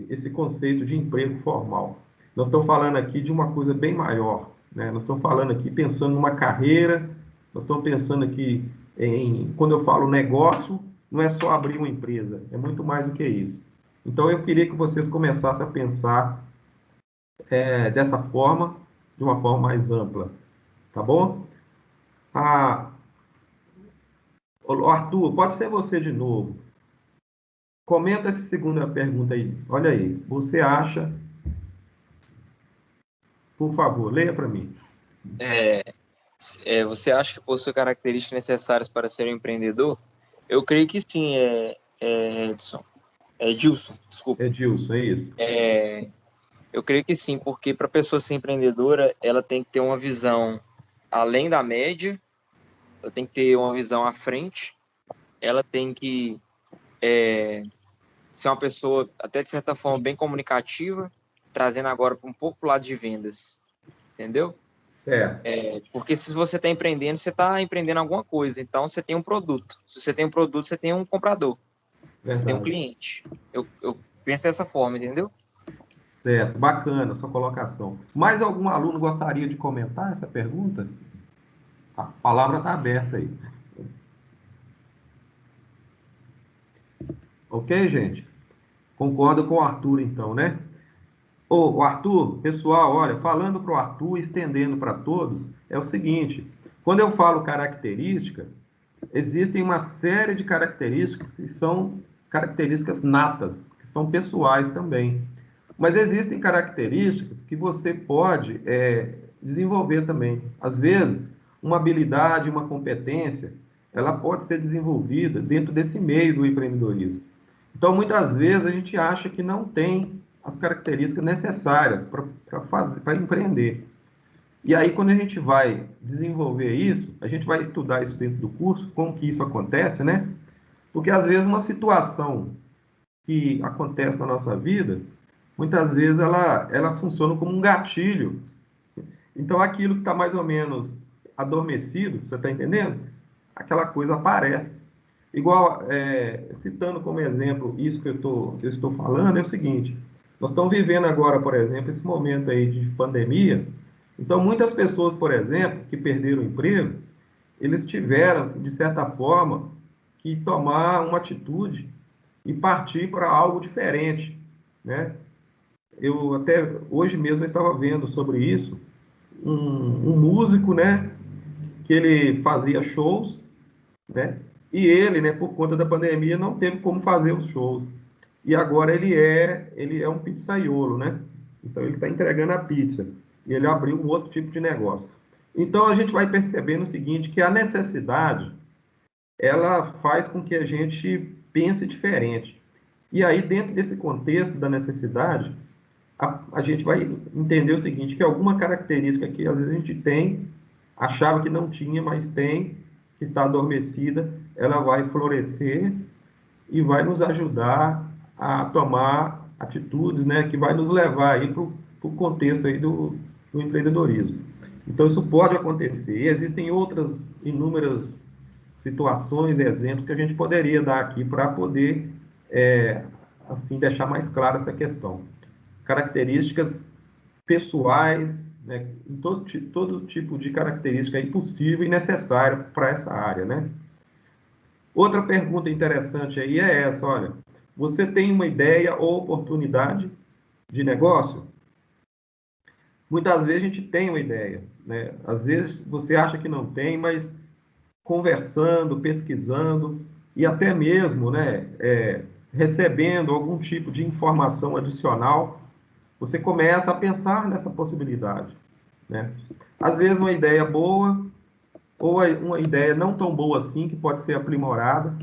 esse conceito de emprego formal. Nós estamos falando aqui de uma coisa bem maior, né? Nós estamos falando aqui pensando numa carreira, nós estamos pensando aqui quando eu falo negócio, não é só abrir uma empresa, é muito mais do que isso. Então, eu queria que vocês começassem a pensar dessa forma, de uma forma mais ampla, tá bom? Arthur, pode ser você de novo. Comenta essa segunda pergunta aí. Olha aí, você acha... Por favor, leia para mim. Você acha que possui características necessárias para ser um empreendedor? Eu creio que sim, Edson. Edilson, desculpa. Edilson, é isso. Eu creio que sim, porque para a pessoa ser empreendedora, ela tem que ter uma visão além da média, ela tem que ter uma visão à frente, ela tem que ser uma pessoa, até de certa forma, bem comunicativa, trazendo agora um pouco para o lado de vendas, entendeu? Certo. Porque se você está empreendendo, você está empreendendo alguma coisa, então você tem um produto. Se você tem um produto, você tem um comprador, você tem um cliente. Eu penso dessa forma, entendeu? Certo, bacana a sua colocação. Mais algum aluno gostaria de comentar essa pergunta? A palavra está aberta aí. Ok, gente? Concordo com o Arthur, então, né? O Arthur, pessoal, olha, falando para o Arthur, estendendo para todos, é o seguinte, quando eu falo característica, existem uma série de características que são características natas, que são pessoais também. Mas existem características que você pode desenvolver também. Às vezes, uma habilidade, uma competência, ela pode ser desenvolvida dentro desse meio do empreendedorismo. Então, muitas vezes, a gente acha que não tem as características necessárias para empreender. E aí, quando a gente vai desenvolver isso, a gente vai estudar isso dentro do curso, como que isso acontece, né? Porque, às vezes, uma situação que acontece na nossa vida, muitas vezes ela funciona como um gatilho. Então, aquilo que está mais ou menos adormecido, você está entendendo? Aquela coisa aparece. Igual, citando como exemplo isso que eu estou falando, é o seguinte, nós estamos vivendo agora, por exemplo, esse momento aí de pandemia, então muitas pessoas, por exemplo, que perderam o emprego, eles tiveram, de certa forma, que tomar uma atitude e partir para algo diferente, né? Eu até hoje mesmo estava vendo sobre isso, um músico, né, que ele fazia shows, né, e ele, né, por conta da pandemia, não teve como fazer os shows. E agora ele é um pizzaiolo, né? Então ele está entregando a pizza. E ele abriu um outro tipo de negócio. Então a gente vai percebendo o seguinte, que a necessidade, ela faz com que a gente pense diferente. E aí, dentro desse contexto da necessidade, a gente vai entender o seguinte, que alguma característica que às vezes a gente tem, achava que não tinha, mas tem, que está adormecida, ela vai florescer e vai nos ajudar a tomar atitudes, né, que vai nos levar aí para o contexto aí do empreendedorismo. Então, isso pode acontecer. E existem outras inúmeras situações, exemplos que a gente poderia dar aqui para poder, assim, deixar mais clara essa questão. Características pessoais, né, em todo tipo de característica é possível e necessária para essa área, né? Outra pergunta interessante aí é essa, olha, você tem uma ideia ou oportunidade de negócio? Muitas vezes a gente tem uma ideia, né? Às vezes você acha que não tem, mas conversando, pesquisando e até mesmo, né, recebendo algum tipo de informação adicional, você começa a pensar nessa possibilidade, né? Às vezes uma ideia boa ou uma ideia não tão boa assim, que pode ser aprimorada.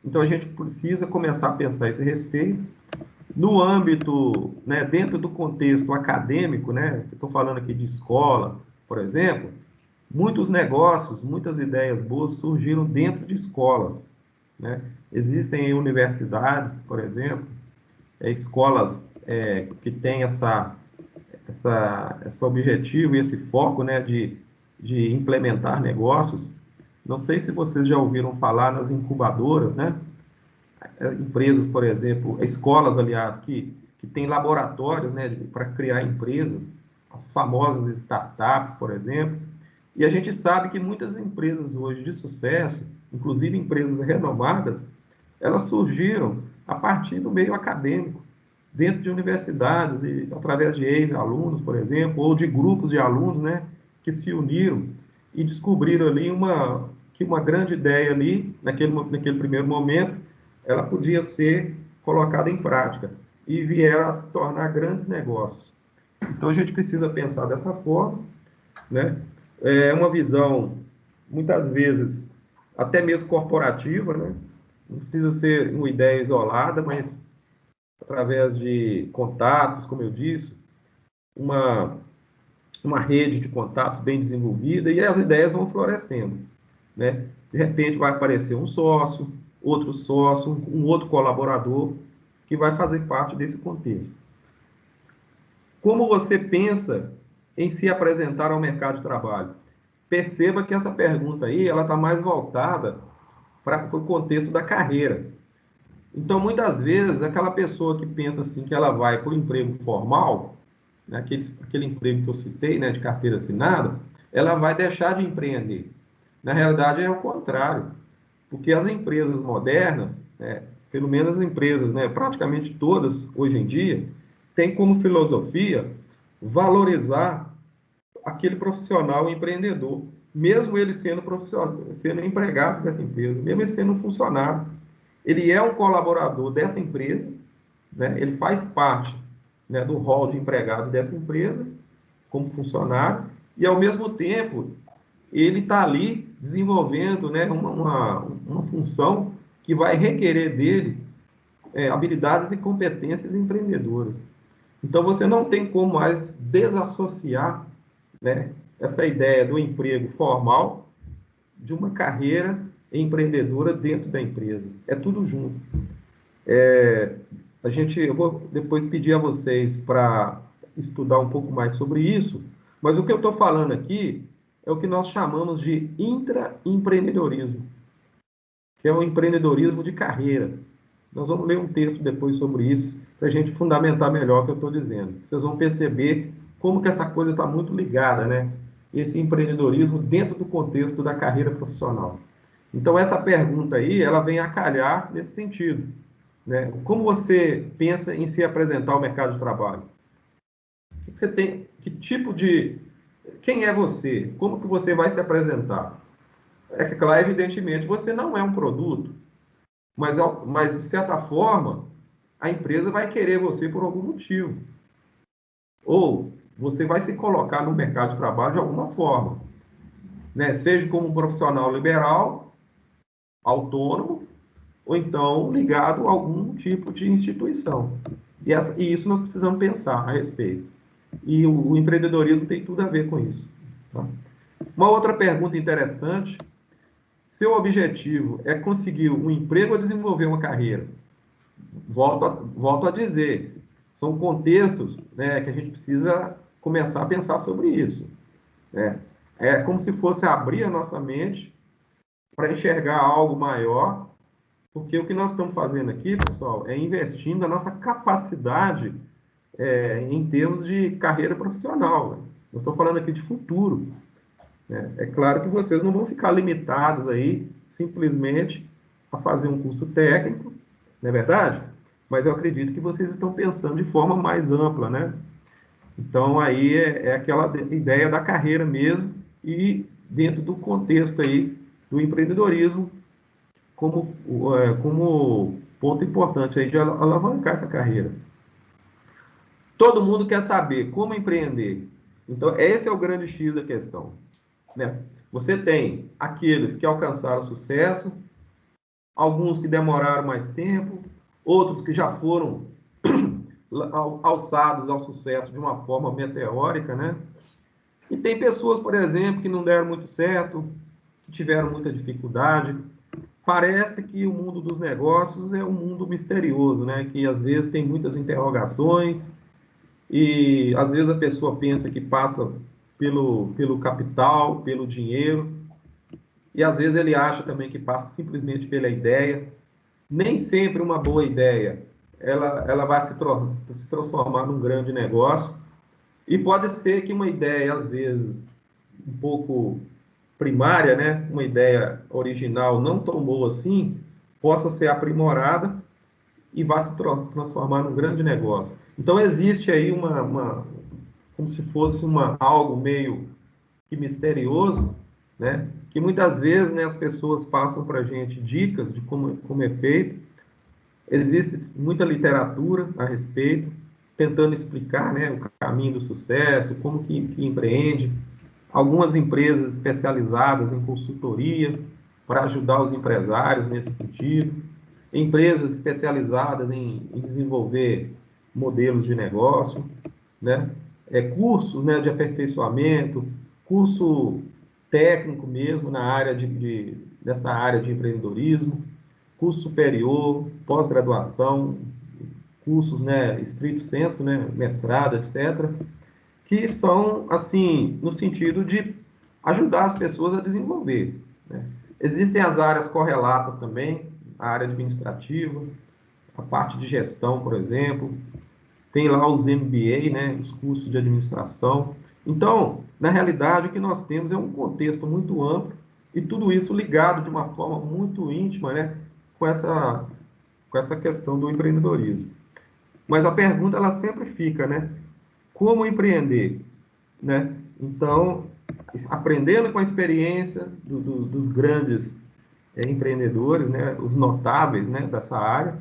Então a gente precisa começar a pensar a esse respeito. No âmbito, né, dentro do contexto acadêmico, né, estou falando aqui de escola, por exemplo, muitos negócios, muitas ideias boas surgiram dentro de escolas, né? Existem universidades, por exemplo, escolas que têm esse objetivo e esse foco, né, de implementar negócios. Não sei se vocês já ouviram falar nas incubadoras, né? Empresas, por exemplo, escolas, aliás, que têm laboratórios, né, para criar empresas, as famosas startups, por exemplo. E a gente sabe que muitas empresas hoje de sucesso, inclusive empresas renomadas, elas surgiram a partir do meio acadêmico, dentro de universidades, e através de ex-alunos, por exemplo, ou de grupos de alunos, né, que se uniram e descobriram ali que uma grande ideia ali, naquele primeiro momento, ela podia ser colocada em prática e vieram a se tornar grandes negócios. Então a gente precisa pensar dessa forma, né? É uma visão, muitas vezes, até mesmo corporativa, né? Não precisa ser uma ideia isolada, mas através de contatos, como eu disse, uma, uma rede de contatos bem desenvolvida e as ideias vão florescendo, né? De repente vai aparecer um sócio, outro sócio, um outro colaborador que vai fazer parte desse contexto. Como você pensa em se apresentar ao mercado de trabalho? Perceba que essa pergunta aí, ela está mais voltada para o contexto da carreira. Então, muitas vezes, aquela pessoa que pensa assim, que ela vai para o emprego formal, né, aquele emprego que eu citei, né, de carteira assinada, ela vai deixar de empreender. Na realidade, é o contrário, porque as empresas modernas, né, pelo menos as empresas, né, praticamente todas hoje em dia, têm como filosofia valorizar aquele profissional empreendedor, mesmo ele sendo profissional, sendo empregado dessa empresa, mesmo ele sendo um funcionário. Ele é um colaborador dessa empresa, né? Ele faz parte, né, do rol de empregados dessa empresa, como funcionário, e ao mesmo tempo ele está ali desenvolvendo, né, uma função que vai requerer dele habilidades e competências empreendedoras. Então você não tem como mais desassociar, né, essa ideia do emprego formal de uma carreira empreendedora dentro da empresa. É tudo junto. Eu vou depois pedir a vocês para estudar um pouco mais sobre isso, mas o que eu estou falando aqui é o que nós chamamos de intraempreendedorismo, que é o empreendedorismo de carreira. Nós vamos ler um texto depois sobre isso, para a gente fundamentar melhor o que eu estou dizendo. Vocês vão perceber como que essa coisa está muito ligada, né? Esse empreendedorismo dentro do contexto da carreira profissional. Então, essa pergunta aí, ela vem a calhar nesse sentido, né? Como você pensa em se apresentar ao mercado de trabalho? O que você tem? Que tipo de... Quem é você? Como que você vai se apresentar? É claro, evidentemente, você não é um produto, mas de certa forma, a empresa vai querer você por algum motivo. Ou você vai se colocar no mercado de trabalho de alguma forma, né? Seja como um profissional liberal, autônomo, ou então ligado a algum tipo de instituição. E isso nós precisamos pensar a respeito. E o empreendedorismo tem tudo a ver com isso. Tá? Uma outra pergunta interessante: seu objetivo é conseguir um emprego ou desenvolver uma carreira? Volto a dizer, são contextos, né, que a gente precisa começar a pensar sobre isso, né? É como se fosse abrir a nossa mente para enxergar algo maior Porque o que nós estamos fazendo aqui, pessoal, é investindo a nossa capacidade em termos de carreira profissional, né? Eu estou falando aqui de futuro, né? É claro que vocês não vão ficar limitados aí simplesmente a fazer um curso técnico, não é verdade? Mas eu acredito que vocês estão pensando de forma mais ampla, né? Então, aí é aquela ideia da carreira mesmo e dentro do contexto aí do empreendedorismo como ponto importante aí de alavancar essa carreira. Todo mundo quer saber como empreender. Então, esse é o grande X da questão, né? Você tem aqueles que alcançaram sucesso, alguns que demoraram mais tempo, outros que já foram alçados ao sucesso de uma forma meteórica, né? E tem pessoas, por exemplo, que não deram muito certo, que tiveram muita dificuldade. Parece que o mundo dos negócios é um mundo misterioso, né? Que às vezes tem muitas interrogações e às vezes a pessoa pensa que passa pelo capital, pelo dinheiro, e às vezes ele acha também que passa simplesmente pela ideia. Nem sempre uma boa ideia ela vai se transformar num grande negócio. E pode ser que uma ideia, às vezes, um pouco primária, né? Uma ideia original não tão boa assim, possa ser aprimorada e vá se transformar num grande negócio. Então, existe aí como se fosse algo meio que misterioso, né? Que muitas vezes, né, as pessoas passam para a gente dicas de como é feito. Existe muita literatura a respeito, tentando explicar, né, o caminho do sucesso, como que empreende. Algumas empresas especializadas em consultoria para ajudar os empresários nesse sentido. Empresas especializadas em desenvolver modelos de negócio, né? Cursos, né, de aperfeiçoamento, curso técnico mesmo na área dessa área de empreendedorismo, curso superior, pós-graduação, cursos, né, estrito sensu, né, mestrado, etc., que são, assim, no sentido de ajudar as pessoas a desenvolver, né? Existem as áreas correlatas também, a área administrativa, a parte de gestão, por exemplo, tem lá os MBA, né, os cursos de administração. Então, na realidade, o que nós temos é um contexto muito amplo e tudo isso ligado de uma forma muito íntima, né, com essa questão do empreendedorismo. Mas a pergunta, ela sempre fica, né, como empreender, né? Então, aprendendo com a experiência dos grandes empreendedores, né, os notáveis, né, dessa área,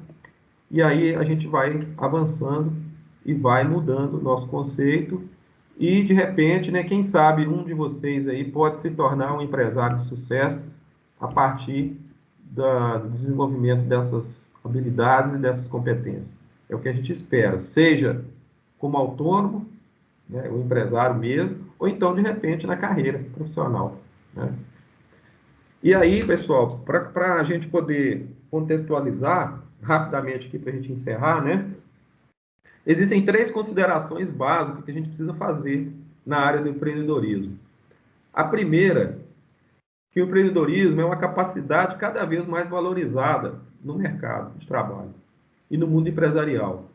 e aí a gente vai avançando e vai mudando o nosso conceito e, de repente, né, quem sabe um de vocês aí pode se tornar um empresário de sucesso a partir do desenvolvimento dessas habilidades e dessas competências. É o que a gente espera, seja como autônomo, né, o empresário mesmo, ou então, de repente, na carreira profissional, né? E aí, pessoal, para a gente poder contextualizar rapidamente aqui, para a gente encerrar, né? Existem 3 considerações básicas que a gente precisa fazer na área do empreendedorismo. A primeira, que o empreendedorismo é uma capacidade cada vez mais valorizada no mercado de trabalho e no mundo empresarial,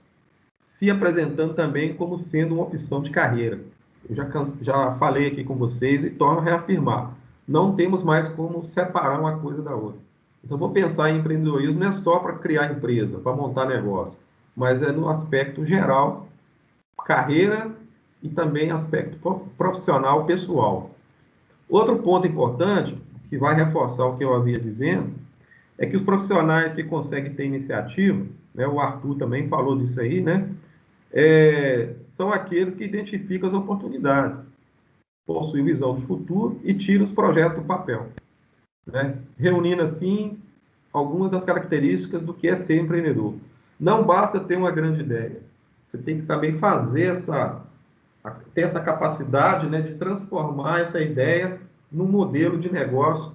se apresentando também como sendo uma opção de carreira. Eu já falei aqui com vocês e torno a reafirmar. Não temos mais como separar uma coisa da outra. Então, vou pensar em empreendedorismo não é só para criar empresa, para montar negócio, mas é no aspecto geral, carreira e também aspecto profissional, pessoal. Outro ponto importante, que vai reforçar o que eu havia dizendo, é que os profissionais que conseguem ter iniciativa, né, o Arthur também falou disso aí, né, são aqueles que identificam as oportunidades, possuem visão de futuro e tiram os projetos do papel, né, reunindo assim algumas das características do que é ser empreendedor. Não basta ter uma grande ideia, você tem que também ter essa capacidade, né, de transformar essa ideia num modelo de negócio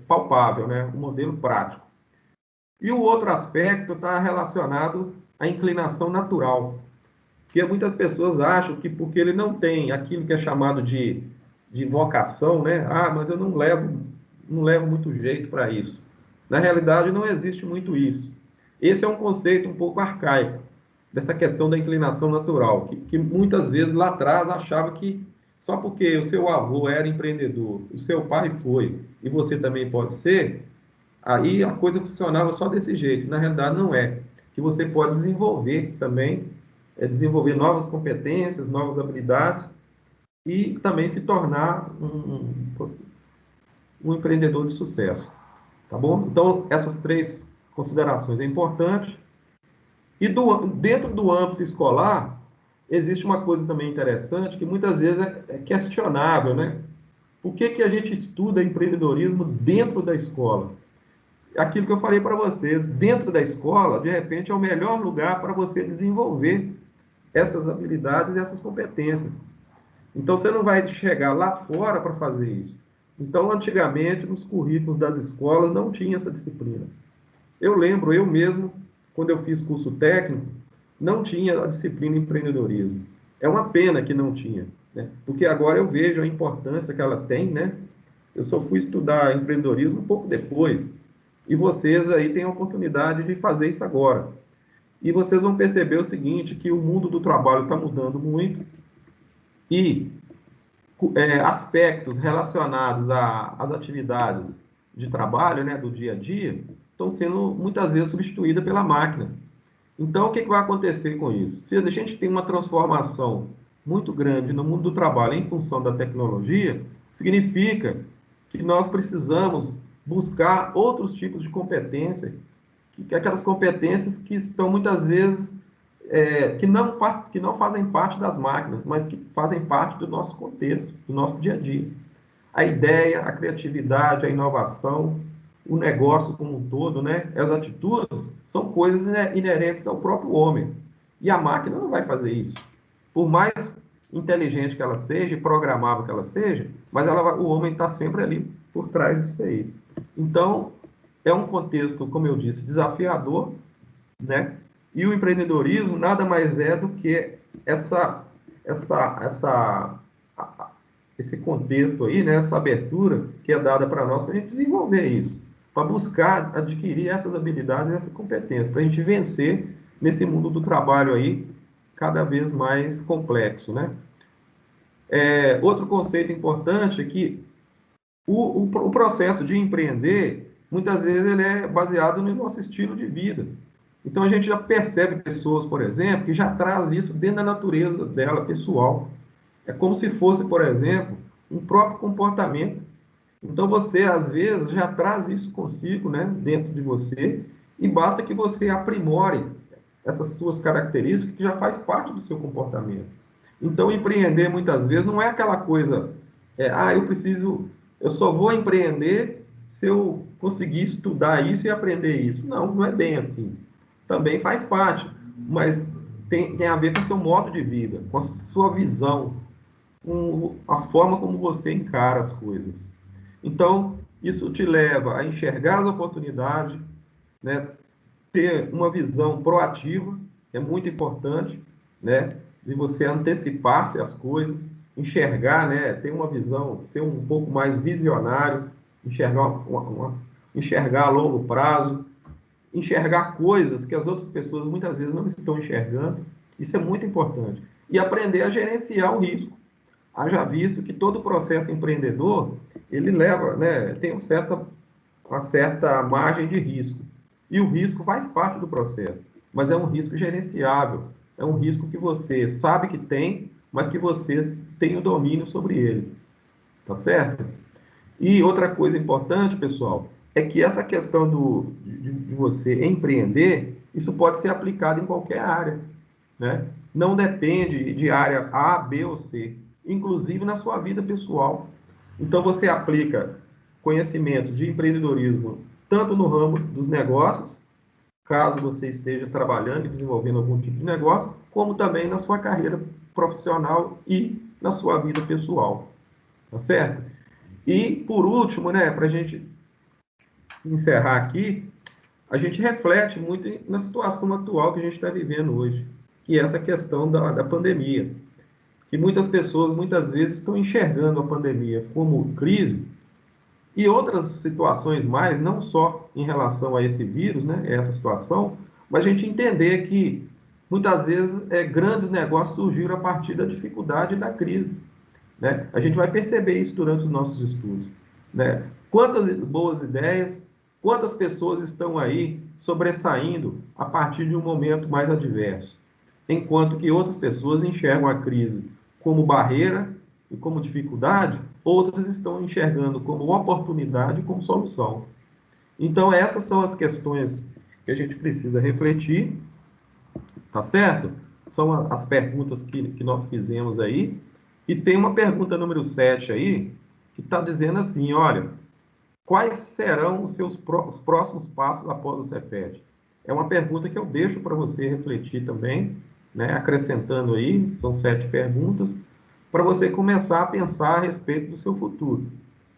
palpável, né, um modelo prático. E o outro aspecto está relacionado à inclinação natural, porque muitas pessoas acham que porque ele não tem aquilo que é chamado de vocação, né, mas eu não levo muito jeito para isso. Na realidade, não existe muito isso. Esse é um conceito um pouco arcaico, dessa questão da inclinação natural, que muitas vezes lá atrás achava que só porque o seu avô era empreendedor, o seu pai foi, e você também pode ser, aí a coisa funcionava só desse jeito. Na realidade, não é. Que você pode desenvolver também, desenvolver novas competências, novas habilidades, e também se tornar um empreendedor de sucesso. Tá bom? Então, essas três considerações é importante. E dentro do âmbito escolar, existe uma coisa também interessante que muitas vezes é questionável, né? Por que a gente estuda empreendedorismo dentro da escola? Aquilo que eu falei para vocês, dentro da escola, de repente, é o melhor lugar para você desenvolver essas habilidades e essas competências. Então, você não vai chegar lá fora para fazer isso. Então, antigamente, nos currículos das escolas, não tinha essa disciplina. Eu lembro, eu mesmo, quando eu fiz curso técnico, não tinha a disciplina empreendedorismo. É uma pena que não tinha, né? Porque agora eu vejo a importância que ela tem, né? Eu só fui estudar empreendedorismo um pouco depois. E vocês aí têm a oportunidade de fazer isso agora. E vocês vão perceber o seguinte, que o mundo do trabalho está mudando muito e aspectos relacionados às atividades de trabalho, né, do dia a dia, estão sendo muitas vezes substituídas pela máquina. Então, o que vai acontecer com isso? Se a gente tem uma transformação muito grande no mundo do trabalho em função da tecnologia, significa que nós precisamos buscar outros tipos de competência, que aquelas competências que estão muitas vezes que não fazem parte das máquinas, mas que fazem parte do nosso contexto, do nosso dia a dia. A ideia, a criatividade, a inovação, o negócio como um todo, né? As atitudes são coisas inerentes ao próprio homem. E a máquina não vai fazer isso. Por mais inteligente que ela seja, programável que ela seja, mas o homem está sempre ali por trás disso aí. Então, é um contexto, como eu disse, desafiador, né? E o empreendedorismo nada mais é do que esse contexto aí, né? Essa abertura que é dada para nós para a gente desenvolver isso, para buscar adquirir essas habilidades e essas competências, para a gente vencer nesse mundo do trabalho aí cada vez mais complexo, né? Outro conceito importante é que o processo de empreender, muitas vezes, ele é baseado no nosso estilo de vida. Então, a gente já percebe pessoas, por exemplo, que já traz isso dentro da natureza dela, pessoal. É como se fosse, por exemplo, um próprio comportamento. Então, você, às vezes, já traz isso consigo, né, dentro de você, e basta que você aprimore essas suas características que já faz parte do seu comportamento. Então, empreender, muitas vezes, não é aquela coisa, eu só vou empreender se eu conseguir estudar isso e aprender isso. Não, não é bem assim. Também faz parte, mas tem a ver com o seu modo de vida, com a sua visão, com a forma como você encara as coisas. Então, isso te leva a enxergar as oportunidades, né? Ter uma visão proativa, que é muito importante, né? De você antecipar-se às coisas, enxergar, né? Ter uma visão, ser um pouco mais visionário, enxergar a longo prazo, enxergar coisas que as outras pessoas muitas vezes não estão enxergando. Isso é muito importante. E aprender a gerenciar o risco. Haja visto que todo processo empreendedor, ele leva, né, tem uma certa margem de risco. E o risco faz parte do processo, mas é um risco gerenciável. É um risco que você sabe que tem, mas que você tem o domínio sobre ele. Tá certo? E outra coisa importante, pessoal, é que essa questão de você empreender, isso pode ser aplicado em qualquer área, né? Não depende de área A, B ou C, inclusive na sua vida pessoal. Então, você aplica conhecimentos de empreendedorismo tanto no ramo dos negócios, caso você esteja trabalhando e desenvolvendo algum tipo de negócio, como também na sua carreira profissional e na sua vida pessoal. Tá certo? E, por último, né, para a gente encerrar aqui, a gente reflete muito na situação atual que a gente está vivendo hoje, que é essa questão da pandemia. Que muitas pessoas, muitas vezes, estão enxergando a pandemia como crise e outras situações mais, não só em relação a esse vírus, né, essa situação, mas a gente entender que muitas vezes grandes negócios surgiram a partir da dificuldade e da crise, né? A gente vai perceber isso durante os nossos estudos, né? Quantas boas ideias, quantas pessoas estão aí sobressaindo a partir de um momento mais adverso, enquanto que outras pessoas enxergam a crise como barreira e como dificuldade, outras estão enxergando como oportunidade e como solução. Então, essas são as questões que a gente precisa refletir, tá certo? São as perguntas que nós fizemos aí. E tem uma pergunta número 7 aí, que está dizendo assim, olha, quais serão os seus os próximos passos após o Cefet? É uma pergunta que eu deixo para você refletir também, né? Acrescentando aí, são 7 perguntas, para você começar a pensar a respeito do seu futuro,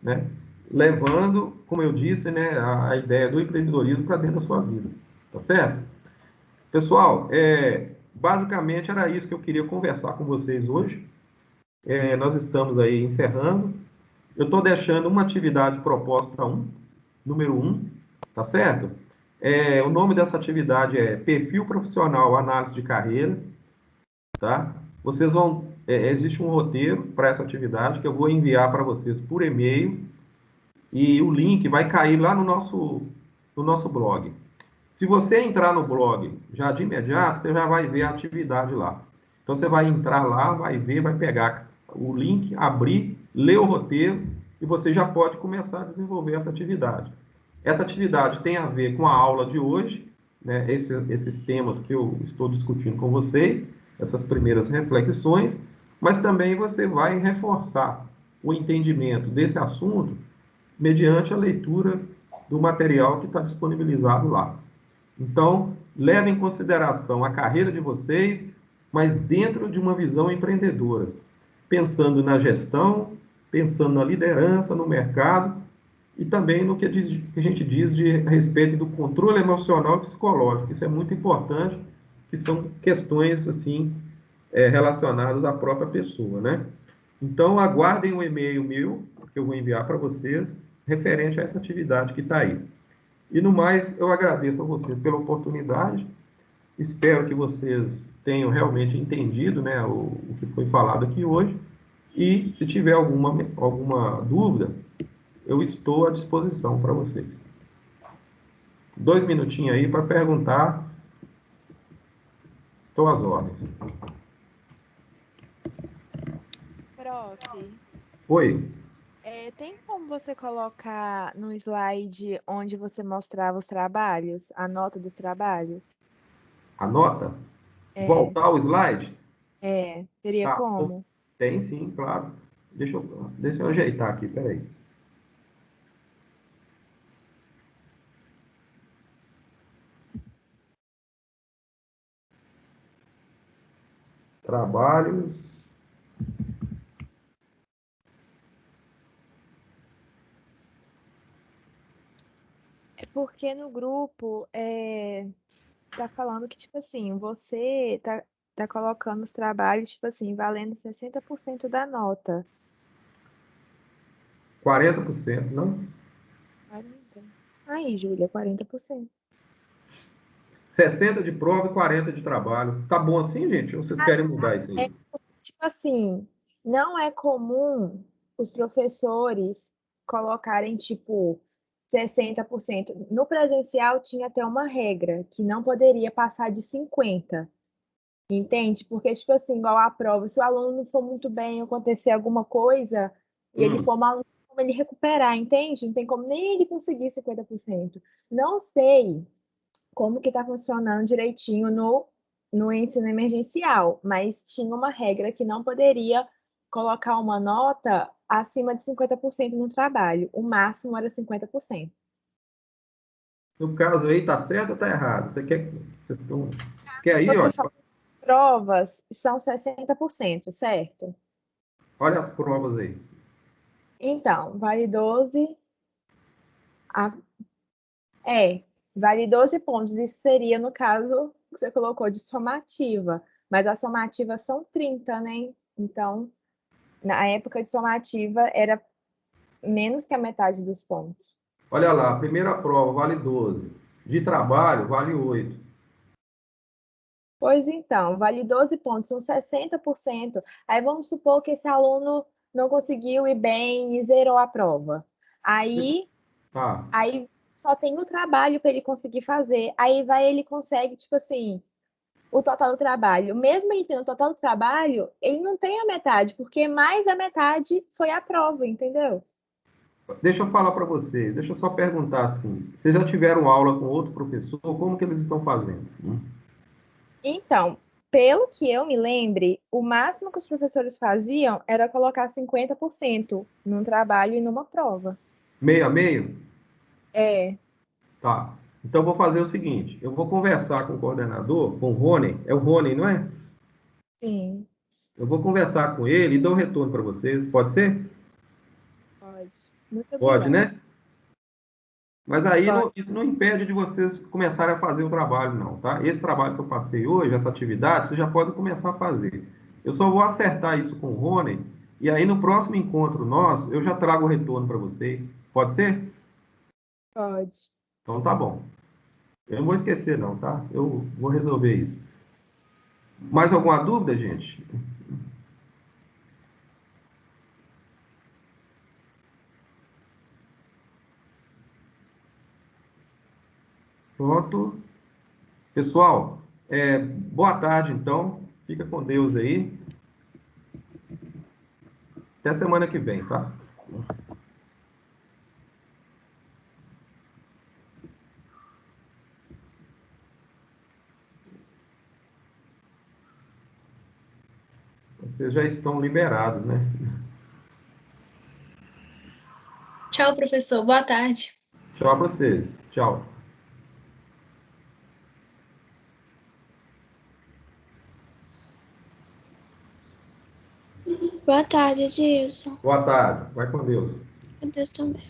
né? Levando, como eu disse, né, a ideia do empreendedorismo para dentro da sua vida, tá certo? Pessoal, basicamente era isso que eu queria conversar com vocês hoje. Nós estamos aí encerrando. Eu estou deixando uma atividade proposta número 1, tá certo? O nome dessa atividade é Perfil Profissional Análise de Carreira, tá? Vocês vão, existe um roteiro para essa atividade que eu vou enviar para vocês por e-mail e o link vai cair lá no nosso blog. Se você entrar no blog já de imediato, você já vai ver a atividade lá. Então você vai entrar lá, vai ver, vai pegar o link, abrir, ler o roteiro e você já pode começar a desenvolver essa atividade. Essa atividade tem a ver com a aula de hoje, né? Esses temas que eu estou discutindo com vocês, essas primeiras reflexões, mas também você vai reforçar o entendimento desse assunto mediante a leitura do material que está disponibilizado lá. Então, leve em consideração a carreira de vocês, mas dentro de uma visão empreendedora, pensando na gestão, pensando na liderança, no mercado e também no que a gente diz a respeito do controle emocional e psicológico. Isso é muito importante, que são questões assim relacionadas à própria pessoa, né? Então, aguardem um e-mail meu, que eu vou enviar para vocês, referente a essa atividade que está aí. E no mais, eu agradeço a vocês pela oportunidade. Espero que vocês tenham realmente entendido, né, o que foi falado aqui hoje. E se tiver alguma dúvida, eu estou à disposição para vocês. 2 minutinhos aí para perguntar. Estou às ordens. Prof, Oi, tem como você colocar no slide onde você mostrava os trabalhos, a nota dos trabalhos? anota. É, Voltar ao slide? teria Tá, como? tem sim, claro. Deixa eu ajeitar aqui, peraí. Trabalhos. É porque no grupo tá falando que, tipo assim, você tá colocando os trabalhos, tipo assim, valendo 60% da nota. 40%, não? 40. Aí, Júlia, 40%. 60 de prova e 40 de trabalho. Tá bom assim, gente? Ou vocês querem mudar isso É, aí? tipo assim, não é comum os professores colocarem, tipo, 60%. No presencial tinha até uma regra, que não poderia passar de 50%. Entende? Porque, tipo assim, igual a prova, se o aluno não for muito bem, acontecer alguma coisa, e ele for mal, não tem como ele recuperar, entende? Não tem como nem ele conseguir 50%. Não sei como que está funcionando direitinho no ensino emergencial, mas tinha uma regra que não poderia colocar uma nota acima de 50% no trabalho. O máximo era 50%. No caso aí, tá certo ou tá errado? Quer aí, ó? Você fala que as provas são 60%, certo? Olha as provas aí. Então, vale 12. a- vale 12 pontos. Isso seria, no caso, que você colocou de somativa. Mas as somativas são 30, né? Então, na época de somativa, era menos que a metade dos pontos. Olha lá, a primeira prova vale 12. De trabalho, vale 8. Pois então, vale 12 pontos, são 60%. Aí vamos supor que esse aluno não conseguiu ir bem e zerou a prova. Aí Tá. só tem o trabalho para ele conseguir fazer. Aí ele consegue, tipo assim, o total do trabalho. Mesmo ele tendo o total do trabalho, ele não tem a metade, porque mais da metade foi a prova, entendeu? Deixa eu falar para vocês, deixa eu só perguntar assim, vocês já tiveram aula com outro professor, como que eles estão fazendo? Então, pelo que eu me lembre, o máximo que os professores faziam era colocar 50% num trabalho e numa prova. Meio a meio? É, Tá. Então, eu vou fazer o seguinte, eu vou conversar com o coordenador, com o Rony, é o Rony, não é? sim, Eu vou conversar com ele e dou retorno para vocês, pode ser? pode. Muito Pode, obrigada. né? Mas aí Pode. isso não impede de vocês começarem a fazer o trabalho, não, tá? Esse trabalho que eu passei hoje, essa atividade, vocês já podem começar a fazer. Eu só vou acertar isso com o Rony, e aí no próximo encontro nosso, eu já trago o retorno para vocês. Pode ser? Pode. Então tá bom. Eu não vou esquecer, não, tá? Eu vou resolver isso. Mais alguma dúvida, gente? Pronto. Pessoal, boa tarde, então. Fica com Deus aí. Até semana que vem, tá? Vocês já estão liberados, né? Tchau, professor. Boa tarde. Tchau para vocês. Tchau. Boa tarde, Edilson. Boa tarde. Vai com Deus. Meu Deus também.